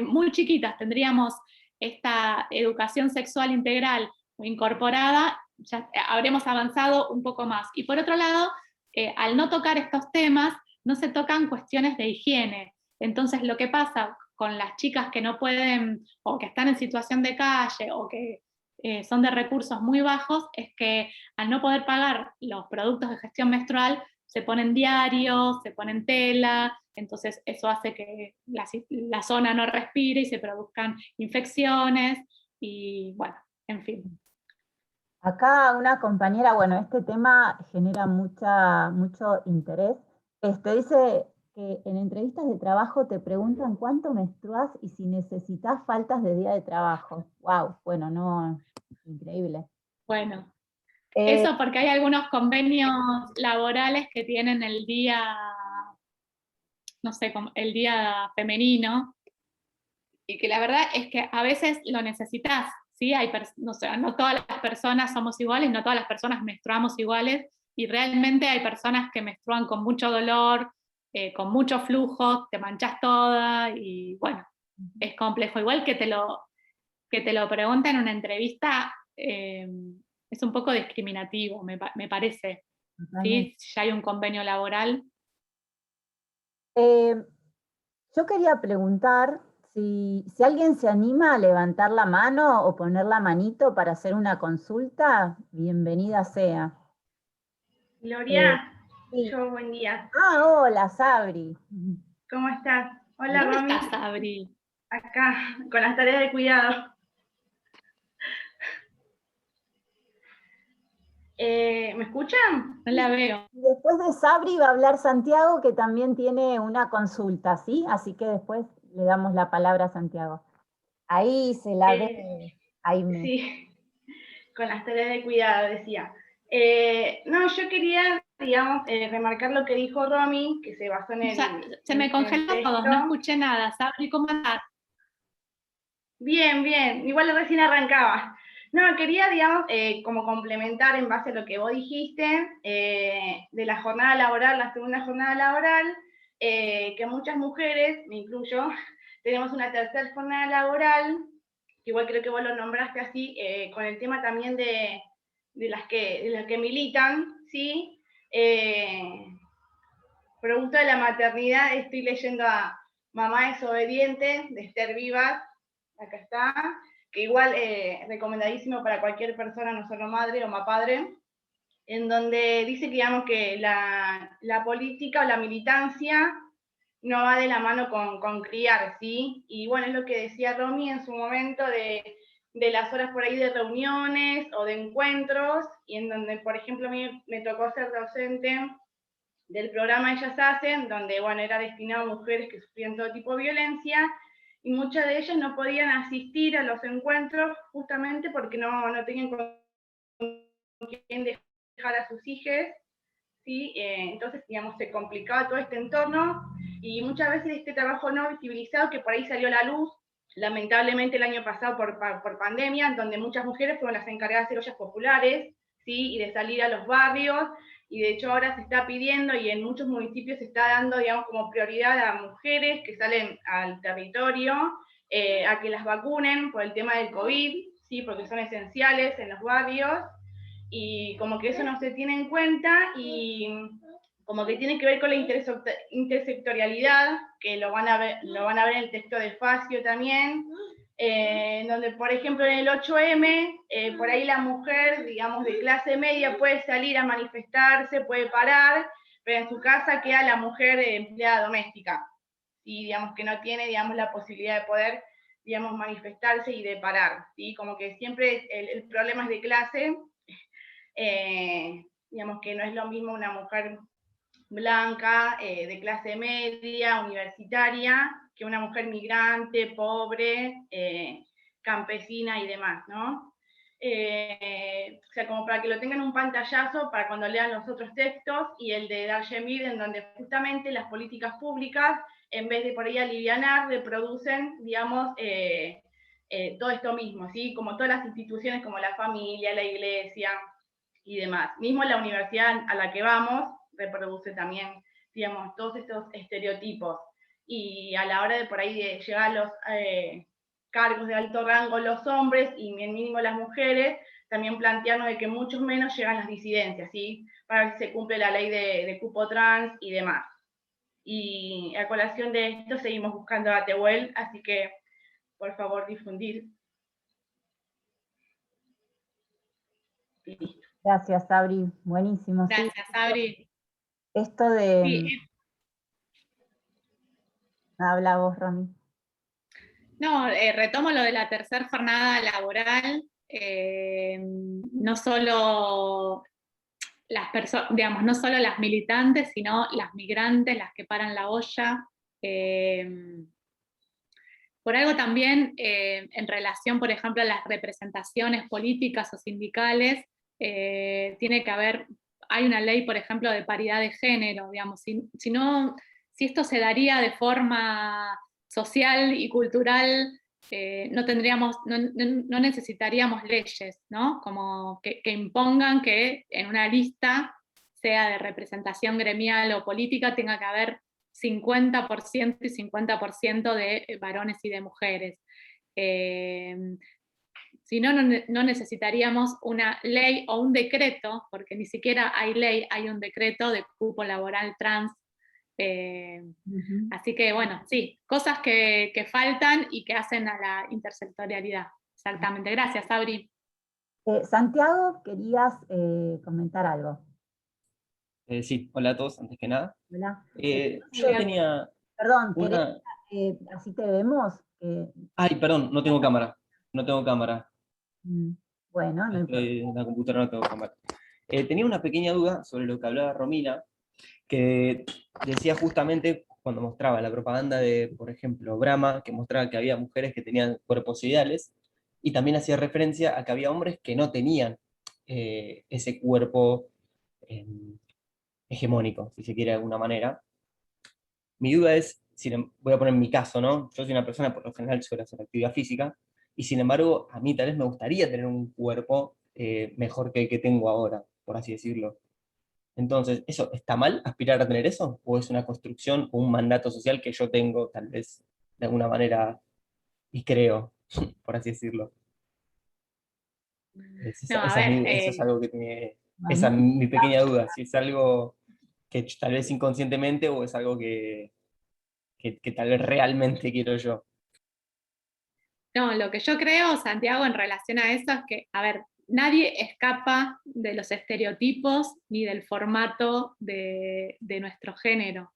muy chiquitas tendríamos esta educación sexual integral o incorporada, ya habremos avanzado un poco más. Y por otro lado, al no tocar estos temas, no se tocan cuestiones de higiene. Entonces lo que pasa con las chicas que no pueden, o que están en situación de calle, o que son de recursos muy bajos, es que al no poder pagar los productos de gestión menstrual, se ponen diarios, se ponen tela, entonces eso hace que la zona no respire y se produzcan infecciones, y bueno, en fin. Acá una compañera, bueno, este tema genera mucho interés. Dice que en entrevistas de trabajo te preguntan cuánto menstruas y si necesitas faltas de día de trabajo. Wow, bueno, no, increíble. Bueno, Eh, eso porque hay algunos convenios laborales que tienen el día, no sé, el día femenino, y que la verdad es que a veces lo necesitas, ¿sí? No todas las personas somos iguales, no todas las personas menstruamos iguales, y realmente hay personas que menstruan con mucho dolor, con mucho flujo, te manchas toda, y bueno, es complejo. Igual que te lo pregunten en una entrevista, es un poco discriminativo, me parece. ¿Sí? Si ya hay un convenio laboral. Yo quería preguntar si alguien se anima a levantar la mano o poner la manito para hacer una consulta, bienvenida sea. Gloria, Sí. yo buen día. Ah, hola, Sabri. ¿Cómo estás? Hola, ¿Dónde Romy. estás, Sabri? Acá, con las tareas de cuidado. ¿Me escuchan? No la veo. Después de Sabri va a hablar Santiago, que también tiene una consulta, ¿sí? Así que después le damos la palabra a Santiago. Ahí se la ve, Sí, con las tareas de cuidado, decía. No, yo quería, digamos, remarcar lo que dijo Romy, que se basó en el... O sea, se me congeló todo, no escuché nada. Sabri, ¿cómo andás? Bien, bien, igual recién arrancaba. No, quería, digamos, como complementar en base a lo que vos dijiste, de la jornada laboral, la segunda jornada laboral, que muchas mujeres, me incluyo, tenemos una tercera jornada laboral, que igual creo que vos lo nombraste así, con el tema también de las que militan, ¿sí? Producto de la maternidad, estoy leyendo a Mamá Desobediente, de Esther Vivas, acá está, que igual recomendadísimo para cualquier persona, no solo madre o padre, en donde dice que, digamos, que la política o la militancia no va de la mano con criar, ¿sí? Y bueno, es lo que decía Romy en su momento de de las horas por ahí de reuniones o de encuentros, y en donde, por ejemplo, a mí me tocó ser docente del programa Ellas Hacen, donde, bueno, era destinado a mujeres que sufrían todo tipo de violencia, y muchas de ellas no podían asistir a los encuentros justamente porque no tenían con quién dejar a sus hijas, ¿sí? Entonces, digamos, se complicaba todo este entorno, y muchas veces este trabajo no visibilizado, que por ahí salió a la luz, lamentablemente el año pasado por pandemia, donde muchas mujeres fueron las encargadas de hacer ollas populares, ¿sí? Y de salir a los barrios, y de hecho ahora se está pidiendo, y en muchos municipios se está dando, digamos, como prioridad a mujeres que salen al territorio, a que las vacunen por el tema del COVID, ¿sí? Porque son esenciales en los barrios, y como que eso no se tiene en cuenta, y como que tiene que ver con la intersectorialidad, que lo van a ver en el texto de Facio también, donde, por ejemplo, en el 8M, por ahí la mujer, digamos, de clase media puede salir a manifestarse, puede parar, pero en su casa queda la mujer empleada doméstica, y digamos que no tiene, digamos, la posibilidad de poder, digamos, manifestarse y de parar, ¿sí? Como que siempre el problema es de clase, digamos que no es lo mismo una mujer blanca, de clase media, universitaria, que una mujer migrante, pobre, campesina y demás, ¿no? O sea, como para que lo tengan un pantallazo para cuando lean los otros textos, y el de Darshemid, en donde justamente las políticas públicas, en vez de por ahí alivianar, reproducen, digamos, todo esto mismo, ¿sí? Como todas las instituciones, como la familia, la iglesia y demás. Mismo la universidad a la que vamos reproduce también, digamos, todos estos estereotipos. Y a la hora de por ahí de llegar a los cargos de alto rango los hombres y en mínimo las mujeres, también plantearnos de que muchos menos llegan las disidencias, ¿sí? Para ver si se cumple la ley de cupo trans y demás. Y a colación de esto seguimos buscando a Tehuel, así que por favor difundir. Listo. Gracias, Sabri. Buenísimo. Gracias, sí. Sabri. Esto de... Sí. Habla vos, Romy. No, retomo lo de la tercera jornada laboral. No solo las personas, digamos, no solo las militantes, sino las migrantes, las que paran la olla. Por algo también, en relación, por ejemplo, a las representaciones políticas o sindicales, tiene que haber, hay una ley, por ejemplo, de paridad de género, digamos, si esto se daría de forma social y cultural, no necesitaríamos leyes, ¿no? Como que impongan que en una lista, sea de representación gremial o política, tenga que haber 50% y 50% de varones y de mujeres. Si no, no necesitaríamos una ley o un decreto, porque ni siquiera hay ley, hay un decreto de cupo laboral trans. Así que bueno, sí, cosas que faltan y que hacen a la intersectorialidad. Exactamente. Gracias, Sabri. Santiago, querías comentar algo. Sí, hola a todos, antes que nada. Hola. Yo tenía Perdón, una... así te vemos. Ay, perdón, no tengo cámara. No tengo cámara. Bueno, no importa. Estoy en la computadora, no tengo cámara. Tenía una pequeña duda sobre lo que hablaba Romina, que decía justamente cuando mostraba la propaganda de, por ejemplo, Brahma, que mostraba que había mujeres que tenían cuerpos ideales, y también hacía referencia a que había hombres que no tenían ese cuerpo hegemónico, si se quiere de alguna manera. Mi duda es, voy a poner mi caso, ¿no? Yo soy una persona, por lo general, suele hacer actividad física, y sin embargo, a mí tal vez me gustaría tener un cuerpo mejor que el que tengo ahora, por así decirlo. Entonces, ¿eso está mal, aspirar a tener eso? ¿O es una construcción o un mandato social que yo tengo, tal vez, de alguna manera, y creo, por así decirlo? No, a ver, Eso es algo que tiene, esa es mi pequeña duda, si es algo que tal vez inconscientemente o es algo que tal vez realmente quiero yo. no, lo que yo creo, Santiago, en relación a eso es que, a ver, nadie escapa de los estereotipos ni del formato de nuestro género.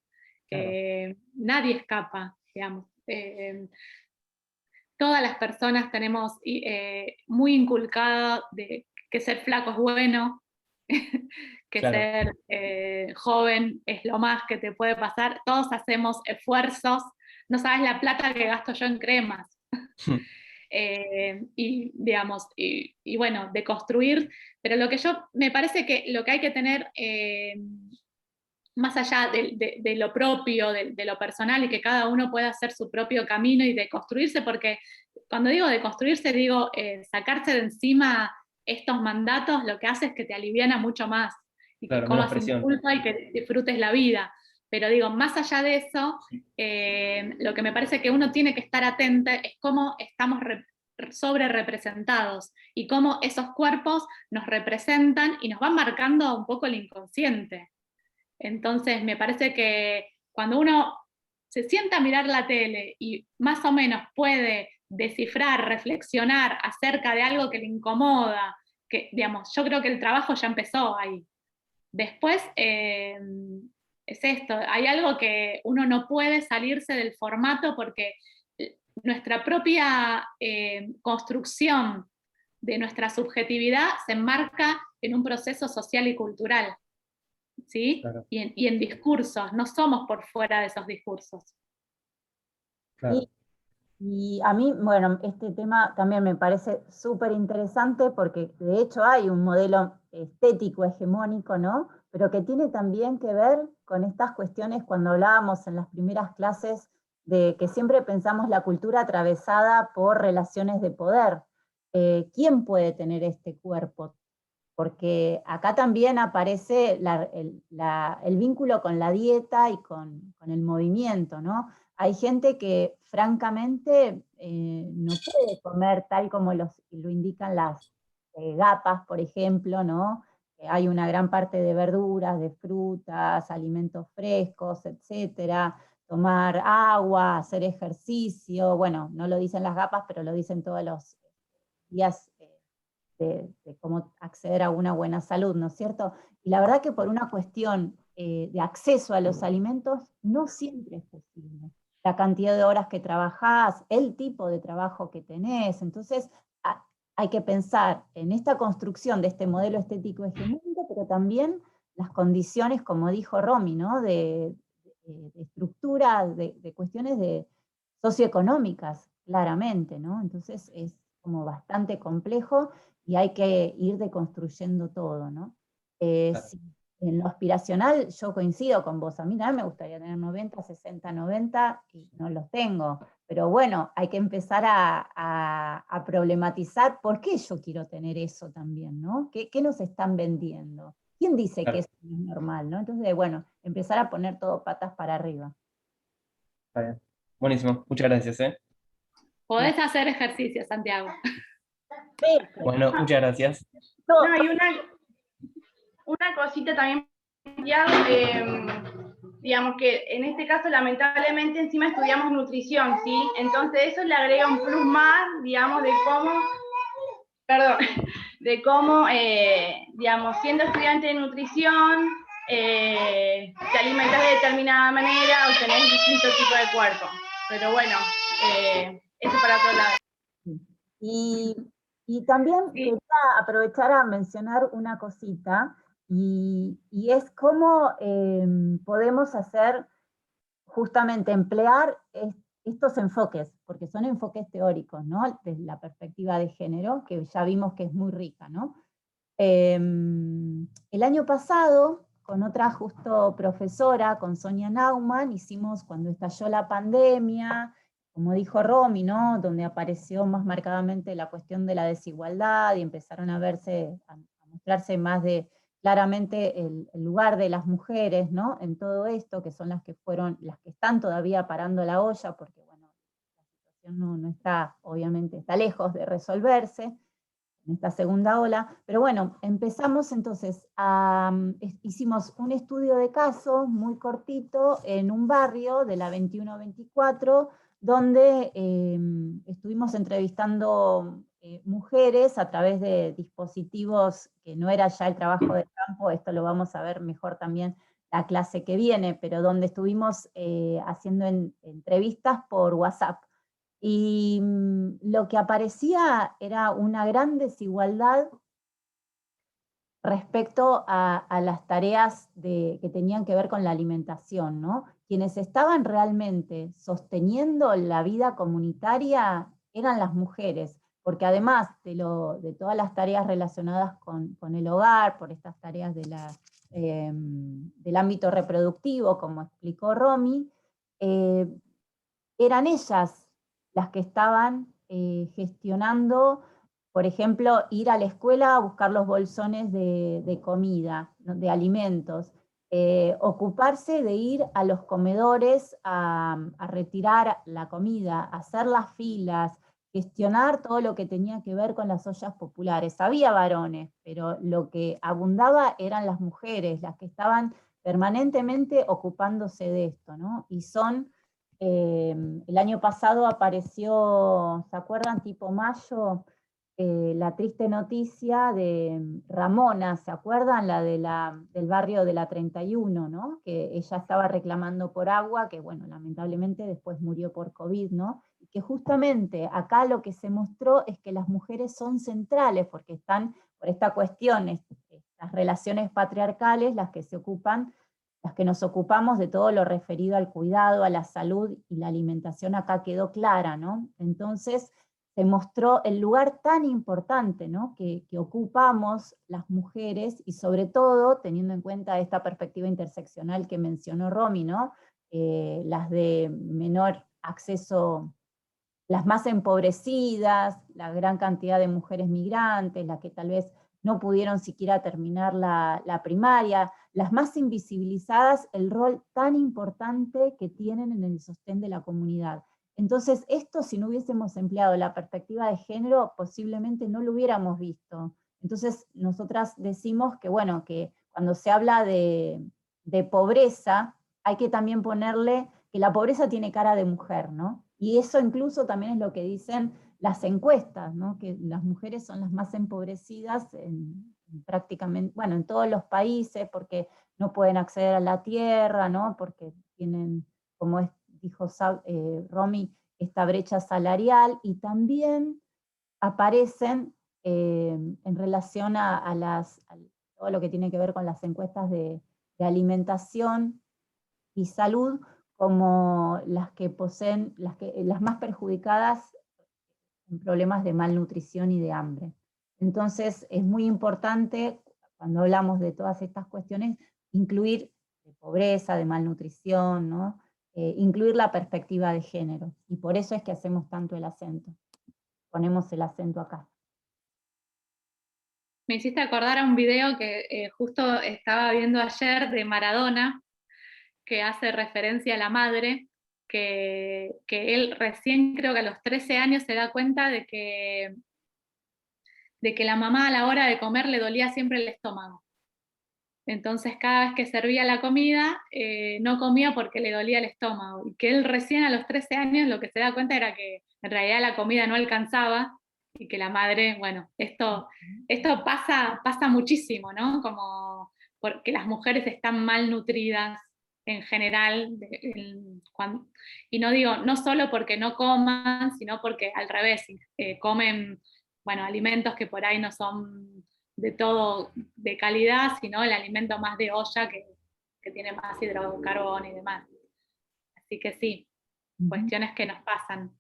Claro. Nadie escapa, digamos. todas las personas tenemos muy inculcado de que ser flaco es bueno, que Claro. ser joven es lo más que te puede pasar. Todos hacemos esfuerzos, no sabes la plata que gasto yo en cremas. Y digamos, y bueno, de construir, pero lo que me parece que lo que hay que tener, más allá de lo propio, de lo personal, y que cada uno pueda hacer su propio camino y de construirse, porque cuando digo de construirse, digo sacarse de encima estos mandatos, lo que hace es que te aliviana mucho más, y Claro, que menos comas sin presión. culpa y que disfrutes la vida. Pero digo, más allá de eso, lo que me parece que uno tiene que estar atento es cómo estamos sobre representados y cómo esos cuerpos nos representan y nos van marcando un poco el inconsciente. Entonces me parece que cuando uno se sienta a mirar la tele y más o menos puede descifrar, reflexionar acerca de algo que le incomoda, que digamos, yo creo que el trabajo ya empezó ahí. Después es esto, hay algo que uno no puede salirse del formato porque nuestra propia construcción de nuestra subjetividad se enmarca en un proceso social y cultural, ¿sí? Claro. Y en discursos, no somos por fuera de esos discursos. Claro. Y a mí, bueno, este tema también me parece súper interesante porque de hecho hay un modelo estético hegemónico, ¿no? Pero que tiene también que ver con estas cuestiones cuando hablábamos en las primeras clases de que siempre pensamos la cultura atravesada por relaciones de poder. ¿Quién puede tener este cuerpo? Porque acá también aparece el vínculo con la dieta y con el movimiento, ¿no? Hay gente que francamente no puede comer tal como lo indican las GAPAs, por ejemplo, ¿no? Hay una gran parte de verduras, de frutas, alimentos frescos, etcétera, tomar agua, hacer ejercicio, bueno, no lo dicen las GAPAs, pero lo dicen todos los días de cómo acceder a una buena salud, ¿no es cierto? Y la verdad que por una cuestión de acceso a los alimentos no siempre es posible. La cantidad de horas que trabajás, el tipo de trabajo que tenés, entonces hay que pensar en esta construcción de este modelo estético hegemónico, pero también las condiciones, como dijo Romy, ¿no? de estructura, de cuestiones socioeconómicas, claramente, ¿no? Entonces es como bastante complejo y hay que ir deconstruyendo todo, ¿no? Claro. Si en lo aspiracional yo coincido con vos, a mí también me gustaría tener 90, 60, 90 y no los tengo, pero bueno, hay que empezar a problematizar por qué yo quiero tener eso también, ¿no? ¿Qué nos están vendiendo? ¿Quién dice Claro. que eso no es normal, ¿no? Entonces, bueno, empezar a poner todo patas para arriba. Está bien. Buenísimo, muchas gracias, ¿eh? Podés hacer ejercicio, Santiago. Bueno, muchas gracias. No, y una cosita también, digamos que en este caso lamentablemente encima estudiamos nutrición, ¿sí? Entonces eso le agrega un plus más, digamos, de cómo, digamos, siendo estudiante de nutrición, te alimentas de determinada manera o tenés distintos tipos de cuerpo. Pero bueno, eso para otro lado. Y también quería aprovechar a mencionar una cosita, y es cómo podemos hacer, justamente emplear estos enfoques, porque son enfoques teóricos, ¿no? Desde la perspectiva de género, que ya vimos que es muy rica, ¿no? El año pasado, con otra justo profesora, con Sonia Naumann, hicimos cuando estalló la pandemia, como dijo Romy, ¿no? Donde apareció más marcadamente la cuestión de la desigualdad y empezaron a mostrarse más claramente el lugar de las mujeres, ¿no? En todo esto, que son las que están todavía parando la olla, porque bueno, la situación no está, obviamente, está lejos de resolverse en esta segunda ola, pero bueno, empezamos entonces hicimos un estudio de caso muy cortito en un barrio de la 21-24, donde estuvimos entrevistando mujeres a través de dispositivos que no era ya el trabajo de campo, esto lo vamos a ver mejor también la clase que viene, pero donde estuvimos haciendo entrevistas por WhatsApp. Y lo que aparecía era una gran desigualdad respecto a las tareas que tenían que ver con la alimentación, ¿no? Quienes estaban realmente sosteniendo la vida comunitaria eran las mujeres, porque además de todas las tareas relacionadas con el hogar, por estas tareas del ámbito reproductivo, como explicó Romy, eran ellas las que estaban gestionando, por ejemplo, ir a la escuela a buscar los bolsones de comida, de alimentos, ocuparse de ir a los comedores a retirar la comida, hacer las filas, gestionar todo lo que tenía que ver con las ollas populares. Había varones, pero lo que abundaba eran las mujeres, las que estaban permanentemente ocupándose de esto, ¿no? Y son... el año pasado apareció, ¿se acuerdan? Tipo mayo, la triste noticia de Ramona, ¿se acuerdan? Del barrio de la 31, ¿no? Que ella estaba reclamando por agua, que bueno, lamentablemente después murió por COVID, ¿no? Y que justamente acá lo que se mostró es que las mujeres son centrales, porque están, por esta cuestión, estas relaciones patriarcales, las que se ocupan, las que nos ocupamos de todo lo referido al cuidado, a la salud y la alimentación, acá quedó clara, ¿no? Entonces se mostró el lugar tan importante, ¿no? que ocupamos las mujeres, y sobre todo teniendo en cuenta esta perspectiva interseccional que mencionó Romy, ¿no? Las de menor acceso, las más empobrecidas, la gran cantidad de mujeres migrantes, las que tal vez no pudieron siquiera terminar la primaria, las más invisibilizadas, el rol tan importante que tienen en el sostén de la comunidad. Entonces, esto, si no hubiésemos empleado la perspectiva de género, posiblemente no lo hubiéramos visto. Entonces, nosotras decimos que, bueno, que cuando se habla de pobreza, hay que también ponerle que la pobreza tiene cara de mujer, ¿no? Y eso incluso también es lo que dicen las encuestas, ¿no? Que las mujeres son las más empobrecidas prácticamente, bueno, en todos los países, porque no pueden acceder a la tierra, ¿no? Porque tienen, como dijo Romy, esta brecha salarial, y también aparecen en relación a todo lo que tiene que ver con las encuestas de alimentación y salud, como las que poseen, las más perjudicadas en problemas de malnutrición y de hambre. Entonces es muy importante, cuando hablamos de todas estas cuestiones, incluir de pobreza, de malnutrición, ¿no? Incluir la perspectiva de género. Y por eso es que hacemos tanto el acento. Ponemos el acento acá. Me hiciste acordar a un video que justo estaba viendo ayer de Maradona, que hace referencia a la madre, que él recién, creo que a los 13 años, se da cuenta de que la mamá a la hora de comer le dolía siempre el estómago. Entonces cada vez que servía la comida, no comía porque le dolía el estómago. Y que él recién a los 13 años lo que se da cuenta era que en realidad la comida no alcanzaba, y que la madre, bueno, esto pasa muchísimo, ¿no? Como porque las mujeres están malnutridas en general, y no digo, no solo porque no coman, sino porque al revés, comen, bueno, alimentos que por ahí no son de todo de calidad, sino el alimento más de olla que tiene más hidrocarbono y demás. Así que sí, cuestiones que nos pasan.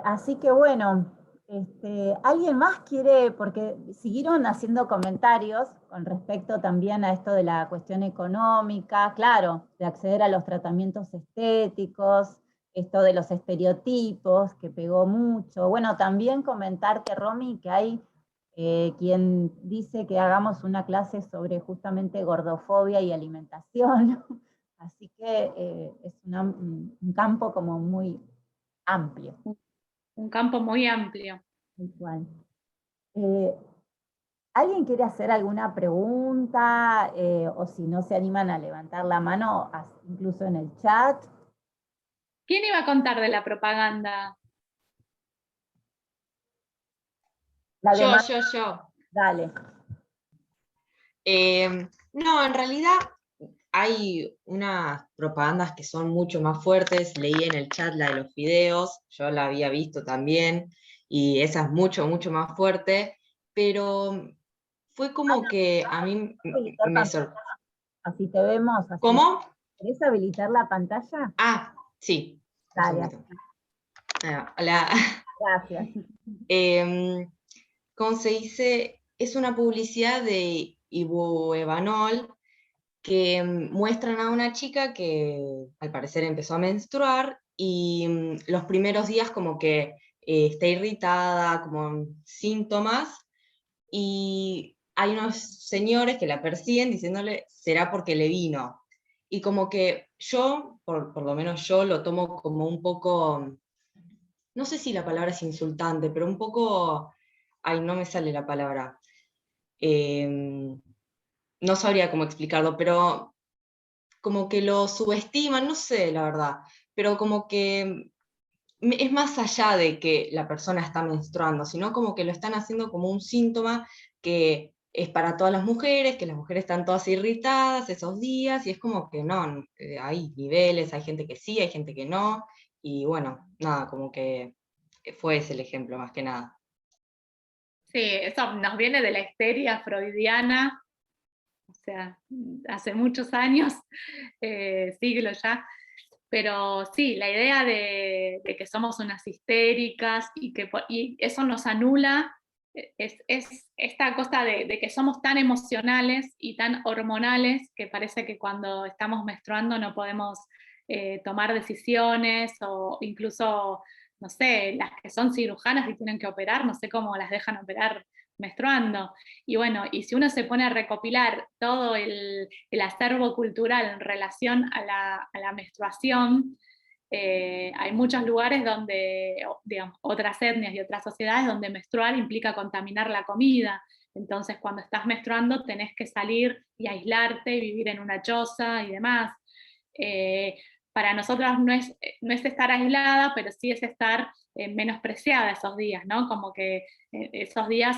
Así que bueno, ¿alguien más quiere? Porque siguieron haciendo comentarios con respecto también a esto de la cuestión económica, claro, de acceder a los tratamientos estéticos, esto de los estereotipos, que pegó mucho. Bueno, también comentarte, Romy, que hay quien dice que hagamos una clase sobre justamente gordofobia y alimentación. Así que es un campo como muy amplio. Un campo muy amplio. Igual. ¿Alguien quiere hacer alguna pregunta? O si no se animan a levantar la mano, incluso en el chat. ¿Quién iba a contar de la propaganda? Yo. Dale. No, en realidad hay unas propagandas que son mucho más fuertes, leí en el chat la de los fideos, yo la había visto también, y esa es mucho, mucho más fuerte, pero fue como que a mí me sorprendió. Así te vemos. Así. ¿Cómo? ¿Querés habilitar la pantalla? Ah, sí. Un Dale, segundito. Hola. gracias. ¿Cómo se dice? Es una publicidad de Ibuevanol que muestran a una chica que al parecer empezó a menstruar y los primeros días como que está irritada, como síntomas, y hay unos señores que la persiguen diciéndole, será porque le vino. Y como que yo, por lo menos yo, lo tomo como un poco, no sé si la palabra es insultante, pero un poco, ay, no me sale la palabra. No sabría cómo explicarlo, pero como que lo subestiman, no sé, la verdad, pero como que es más allá de que la persona está menstruando, sino como que lo están haciendo como un síntoma que es para todas las mujeres, que las mujeres están todas irritadas esos días, y es como que no, hay niveles, hay gente que sí, hay gente que no, y bueno, nada, como que fue ese el ejemplo más que nada. Sí, eso nos viene de la histeria freudiana, o sea, hace muchos años, siglos ya, pero sí, la idea de que somos unas histéricas y eso nos anula, es esta cosa de que somos tan emocionales y tan hormonales que parece que cuando estamos menstruando no podemos tomar decisiones o incluso, no sé, las que son cirujanas y tienen que operar, no sé cómo las dejan operar menstruando. Y bueno, y si uno se pone a recopilar todo el acervo cultural en relación a la menstruación, hay muchos lugares donde, digamos, otras etnias y otras sociedades donde menstruar implica contaminar la comida. Entonces, cuando estás menstruando, tenés que salir y aislarte y vivir en una choza y demás. Para nosotros no es estar aislada, pero sí es estar menospreciada esos días, ¿no? Como que esos días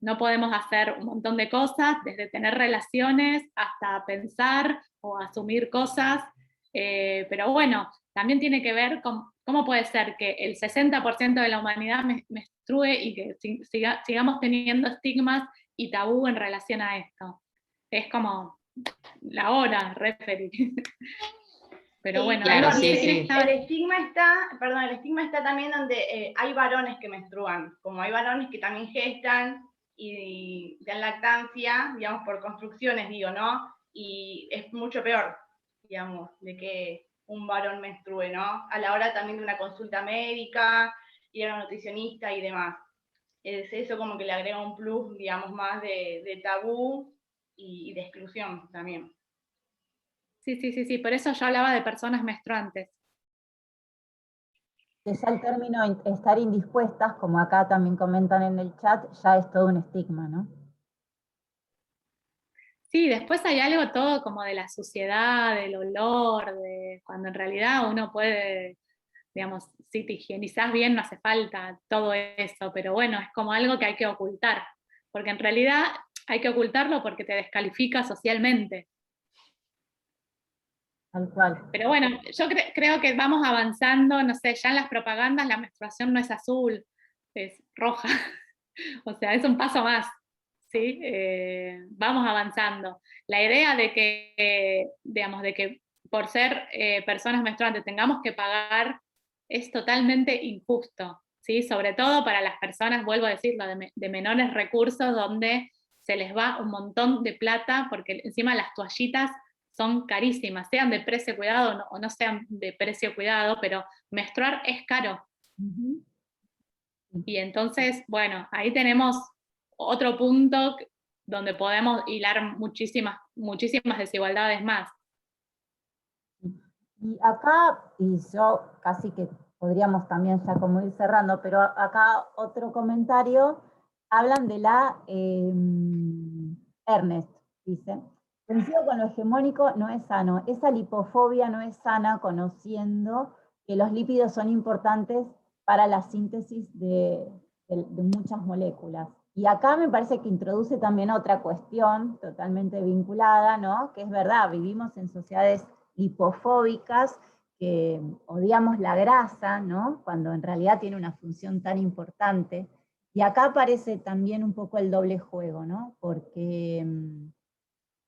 no podemos hacer un montón de cosas, desde tener relaciones hasta pensar o asumir cosas, pero bueno, también tiene que ver con cómo puede ser que el 60% de la humanidad menstrue y que sigamos teniendo estigmas y tabú en relación a esto. Es como la hora, referir. Pero Sí, bueno, claro, algo sí, que sí. el estigma está también donde hay varones que menstruan, como hay varones que también gestan y dan lactancia, digamos, por construcciones, digo, ¿no? Y es mucho peor, digamos, de que un varón menstrue, ¿no? A la hora también de una consulta médica, ir a una nutricionista y demás. Es eso como que le agrega un plus, digamos, más de tabú y de exclusión también. sí, por eso yo hablaba de personas menstruantes. Que ya el término estar indispuestas, como acá también comentan en el chat, ya es todo un estigma, ¿no? Sí, después hay algo todo como de la suciedad, del olor, cuando en realidad uno puede, digamos, si te higienizás bien no hace falta todo eso, pero bueno, es como algo que hay que ocultar, porque en realidad hay que ocultarlo porque te descalifica socialmente. Tal cual. Pero bueno, yo creo que vamos avanzando, no sé, ya en las propagandas la menstruación no es azul, es roja, o sea, es un paso más, ¿sí? Vamos avanzando. La idea de que, digamos, de que por ser personas menstruantes tengamos que pagar es totalmente injusto, ¿sí? Sobre todo para las personas, vuelvo a decirlo, de menores recursos, donde se les va un montón de plata, porque encima las toallitas son carísimas, sean de precio cuidado o no sean de precio cuidado, pero menstruar es caro. Uh-huh. Y entonces, bueno, ahí tenemos otro punto donde podemos hilar muchísimas desigualdades más. Y acá, y yo casi que podríamos también ya como ir cerrando, pero acá otro comentario, hablan de la Ernest, dice, coincido con lo hegemónico, no es sano, esa lipofobia no es sana, conociendo que los lípidos son importantes para la síntesis de muchas moléculas. Y acá me parece que introduce también otra cuestión totalmente vinculada, ¿no? Que es verdad, vivimos en sociedades lipofóbicas, que odiamos la grasa, ¿no? Cuando en realidad tiene una función tan importante. Y acá aparece también un poco el doble juego, ¿no? Porque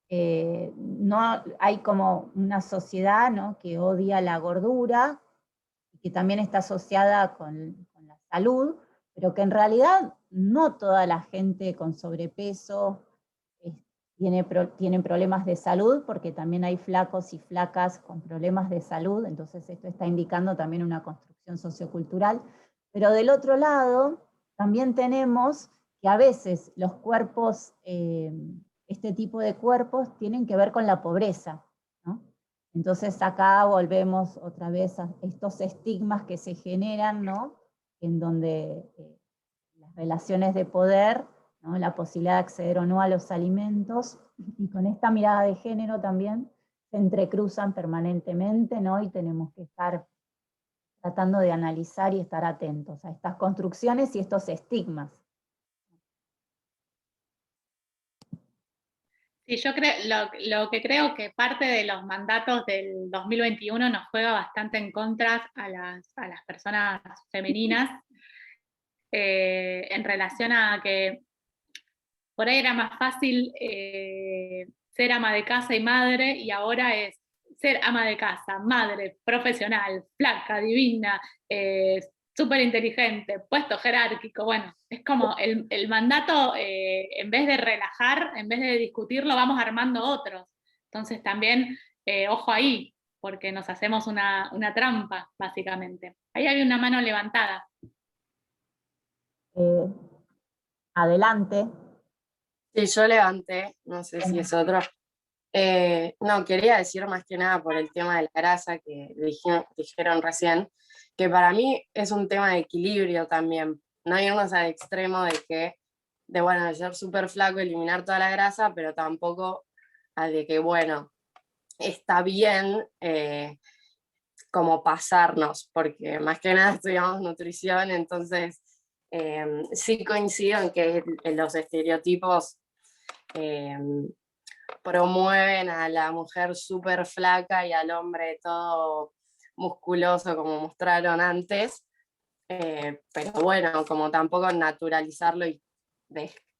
no, hay como una sociedad, ¿no?, que odia la gordura, y que también está asociada con la salud, pero que en realidad no toda la gente con sobrepeso tiene problemas de salud, porque también hay flacos y flacas con problemas de salud, entonces esto está indicando también una construcción sociocultural. Pero del otro lado, también tenemos que a veces los cuerpos, este tipo de cuerpos, tienen que ver con la pobreza, ¿no? Entonces acá volvemos otra vez a estos estigmas que se generan, ¿no?, en donde las relaciones de poder, ¿no?, la posibilidad de acceder o no a los alimentos, y con esta mirada de género también se entrecruzan permanentemente, ¿no? Y tenemos que estar tratando de analizar y estar atentos a estas construcciones y estos estigmas. Sí, yo creo, lo que creo que parte de los mandatos del 2021 nos juega bastante en contra a las personas femeninas, en relación a que por ahí era más fácil ser ama de casa y madre, y ahora es ser ama de casa, madre, profesional, flaca, divina, súper inteligente, puesto jerárquico. Bueno, es como el mandato, en vez de relajar, en vez de discutirlo, vamos armando otros. Entonces también, ojo ahí, porque nos hacemos una trampa, básicamente. Ahí había una mano levantada. Adelante. Sí, yo levanté, no sé si es otro. No, quería decir más que nada por el tema de la grasa que dijeron recién, que para mí es un tema de equilibrio también. No irnos al extremo bueno, de ser súper flaco, eliminar toda la grasa, pero tampoco al de que, bueno, está bien como pasarnos, porque más que nada estudiamos nutrición, entonces sí coincido en que los estereotipos promueven a la mujer súper flaca y al hombre todo musculoso como mostraron antes, pero bueno, como tampoco naturalizarlo y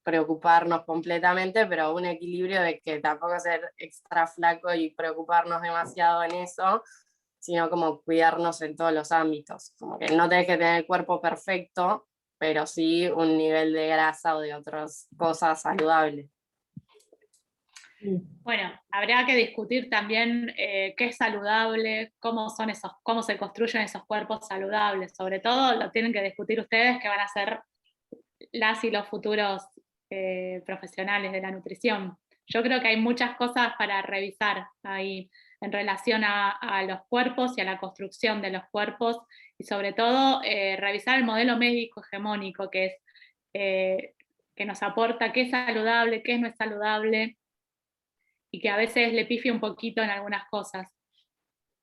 preocuparnos completamente, pero un equilibrio de que tampoco ser extra flaco y preocuparnos demasiado en eso, sino como cuidarnos en todos los ámbitos, como que no tenés que tener el cuerpo perfecto, pero sí un nivel de grasa o de otras cosas saludables. Bueno, habrá que discutir también qué es saludable, cómo se construyen esos cuerpos saludables. Sobre todo lo tienen que discutir ustedes, que van a ser las y los futuros profesionales de la nutrición. Yo creo que hay muchas cosas para revisar ahí en relación a los cuerpos y a la construcción de los cuerpos, y sobre todo revisar el modelo médico hegemónico, que es que nos aporta qué es saludable, qué no es saludable, y que a veces le pifia un poquito en algunas cosas.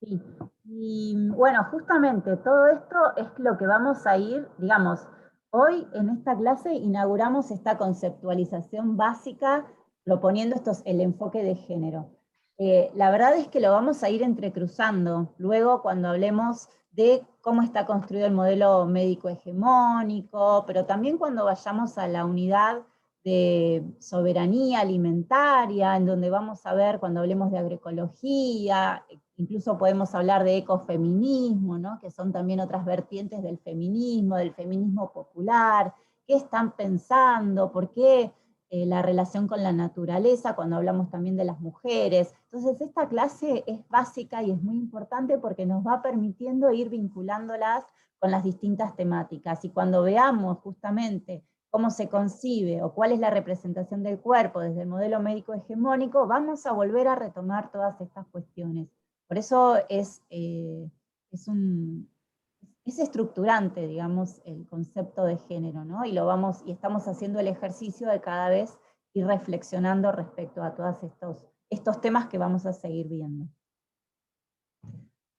Sí. Y bueno, justamente todo esto es lo que vamos a ir, digamos, hoy en esta clase inauguramos esta conceptualización básica proponiendo el enfoque de género. La verdad es que lo vamos a ir entrecruzando luego cuando hablemos de cómo está construido el modelo médico hegemónico, pero también cuando vayamos a la unidad de soberanía alimentaria, en donde vamos a ver cuando hablemos de agroecología, incluso podemos hablar de ecofeminismo, ¿no?, que son también otras vertientes del feminismo popular. ¿Qué están pensando? ¿Por qué la relación con la naturaleza cuando hablamos también de las mujeres? Entonces esta clase es básica y es muy importante porque nos va permitiendo ir vinculándolas con las distintas temáticas, y cuando veamos justamente cómo se concibe o cuál es la representación del cuerpo desde el modelo médico hegemónico, vamos a volver a retomar todas estas cuestiones. Por eso es estructurante, digamos, el concepto de género, ¿no? Y estamos haciendo el ejercicio de cada vez ir reflexionando respecto a todos estos temas que vamos a seguir viendo.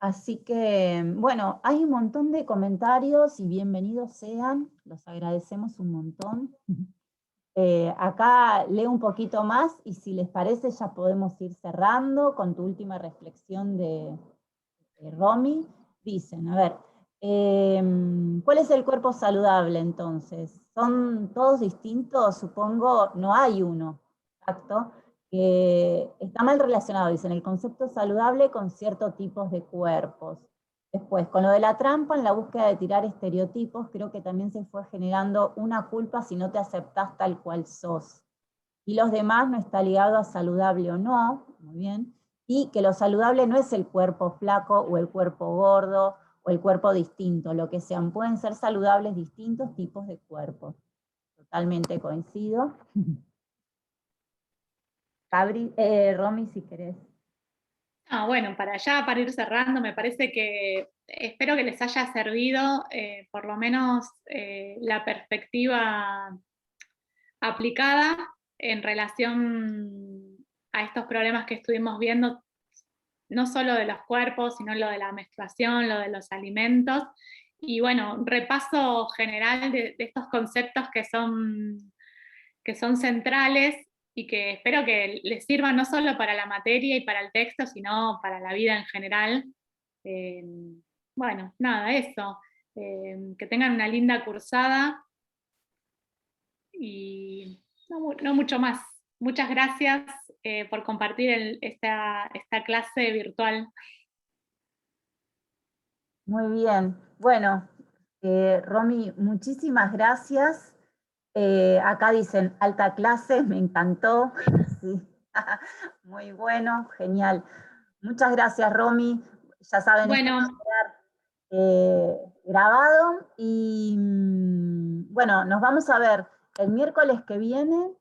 Así que, bueno, hay un montón de comentarios y bienvenidos sean, los agradecemos un montón. Acá leo un poquito más y si les parece ya podemos ir cerrando con tu última reflexión de Romy. Dicen, a ver, ¿cuál es el cuerpo saludable entonces? ¿Son todos distintos? Supongo, no hay uno, exacto, que está mal relacionado, dicen, el concepto saludable con ciertos tipos de cuerpos. Después, con lo de la trampa, en la búsqueda de tirar estereotipos, creo que también se fue generando una culpa si no te aceptás tal cual sos. Y los demás no está ligado a saludable o no, muy bien, y que lo saludable no es el cuerpo flaco o el cuerpo gordo o el cuerpo distinto, lo que sean, pueden ser saludables distintos tipos de cuerpos. Totalmente coincido. Romy, si querés. Bueno, para ir cerrando, me parece que espero que les haya servido por lo menos la perspectiva aplicada en relación a estos problemas que estuvimos viendo, no solo de los cuerpos, sino lo de la menstruación, lo de los alimentos, y bueno, repaso general de estos conceptos que son centrales y que espero que les sirvan no solo para la materia y para el texto, sino para la vida en general. Bueno, nada, eso. Que tengan una linda cursada y no mucho más. Muchas gracias por compartir esta clase virtual. Muy bien. Bueno, Romy, muchísimas gracias. Acá dicen alta clase, me encantó. Sí. Muy bueno, genial. Muchas gracias, Romy. Ya saben, esto va Bueno, a quedar grabado y bueno, nos vamos a ver el miércoles que viene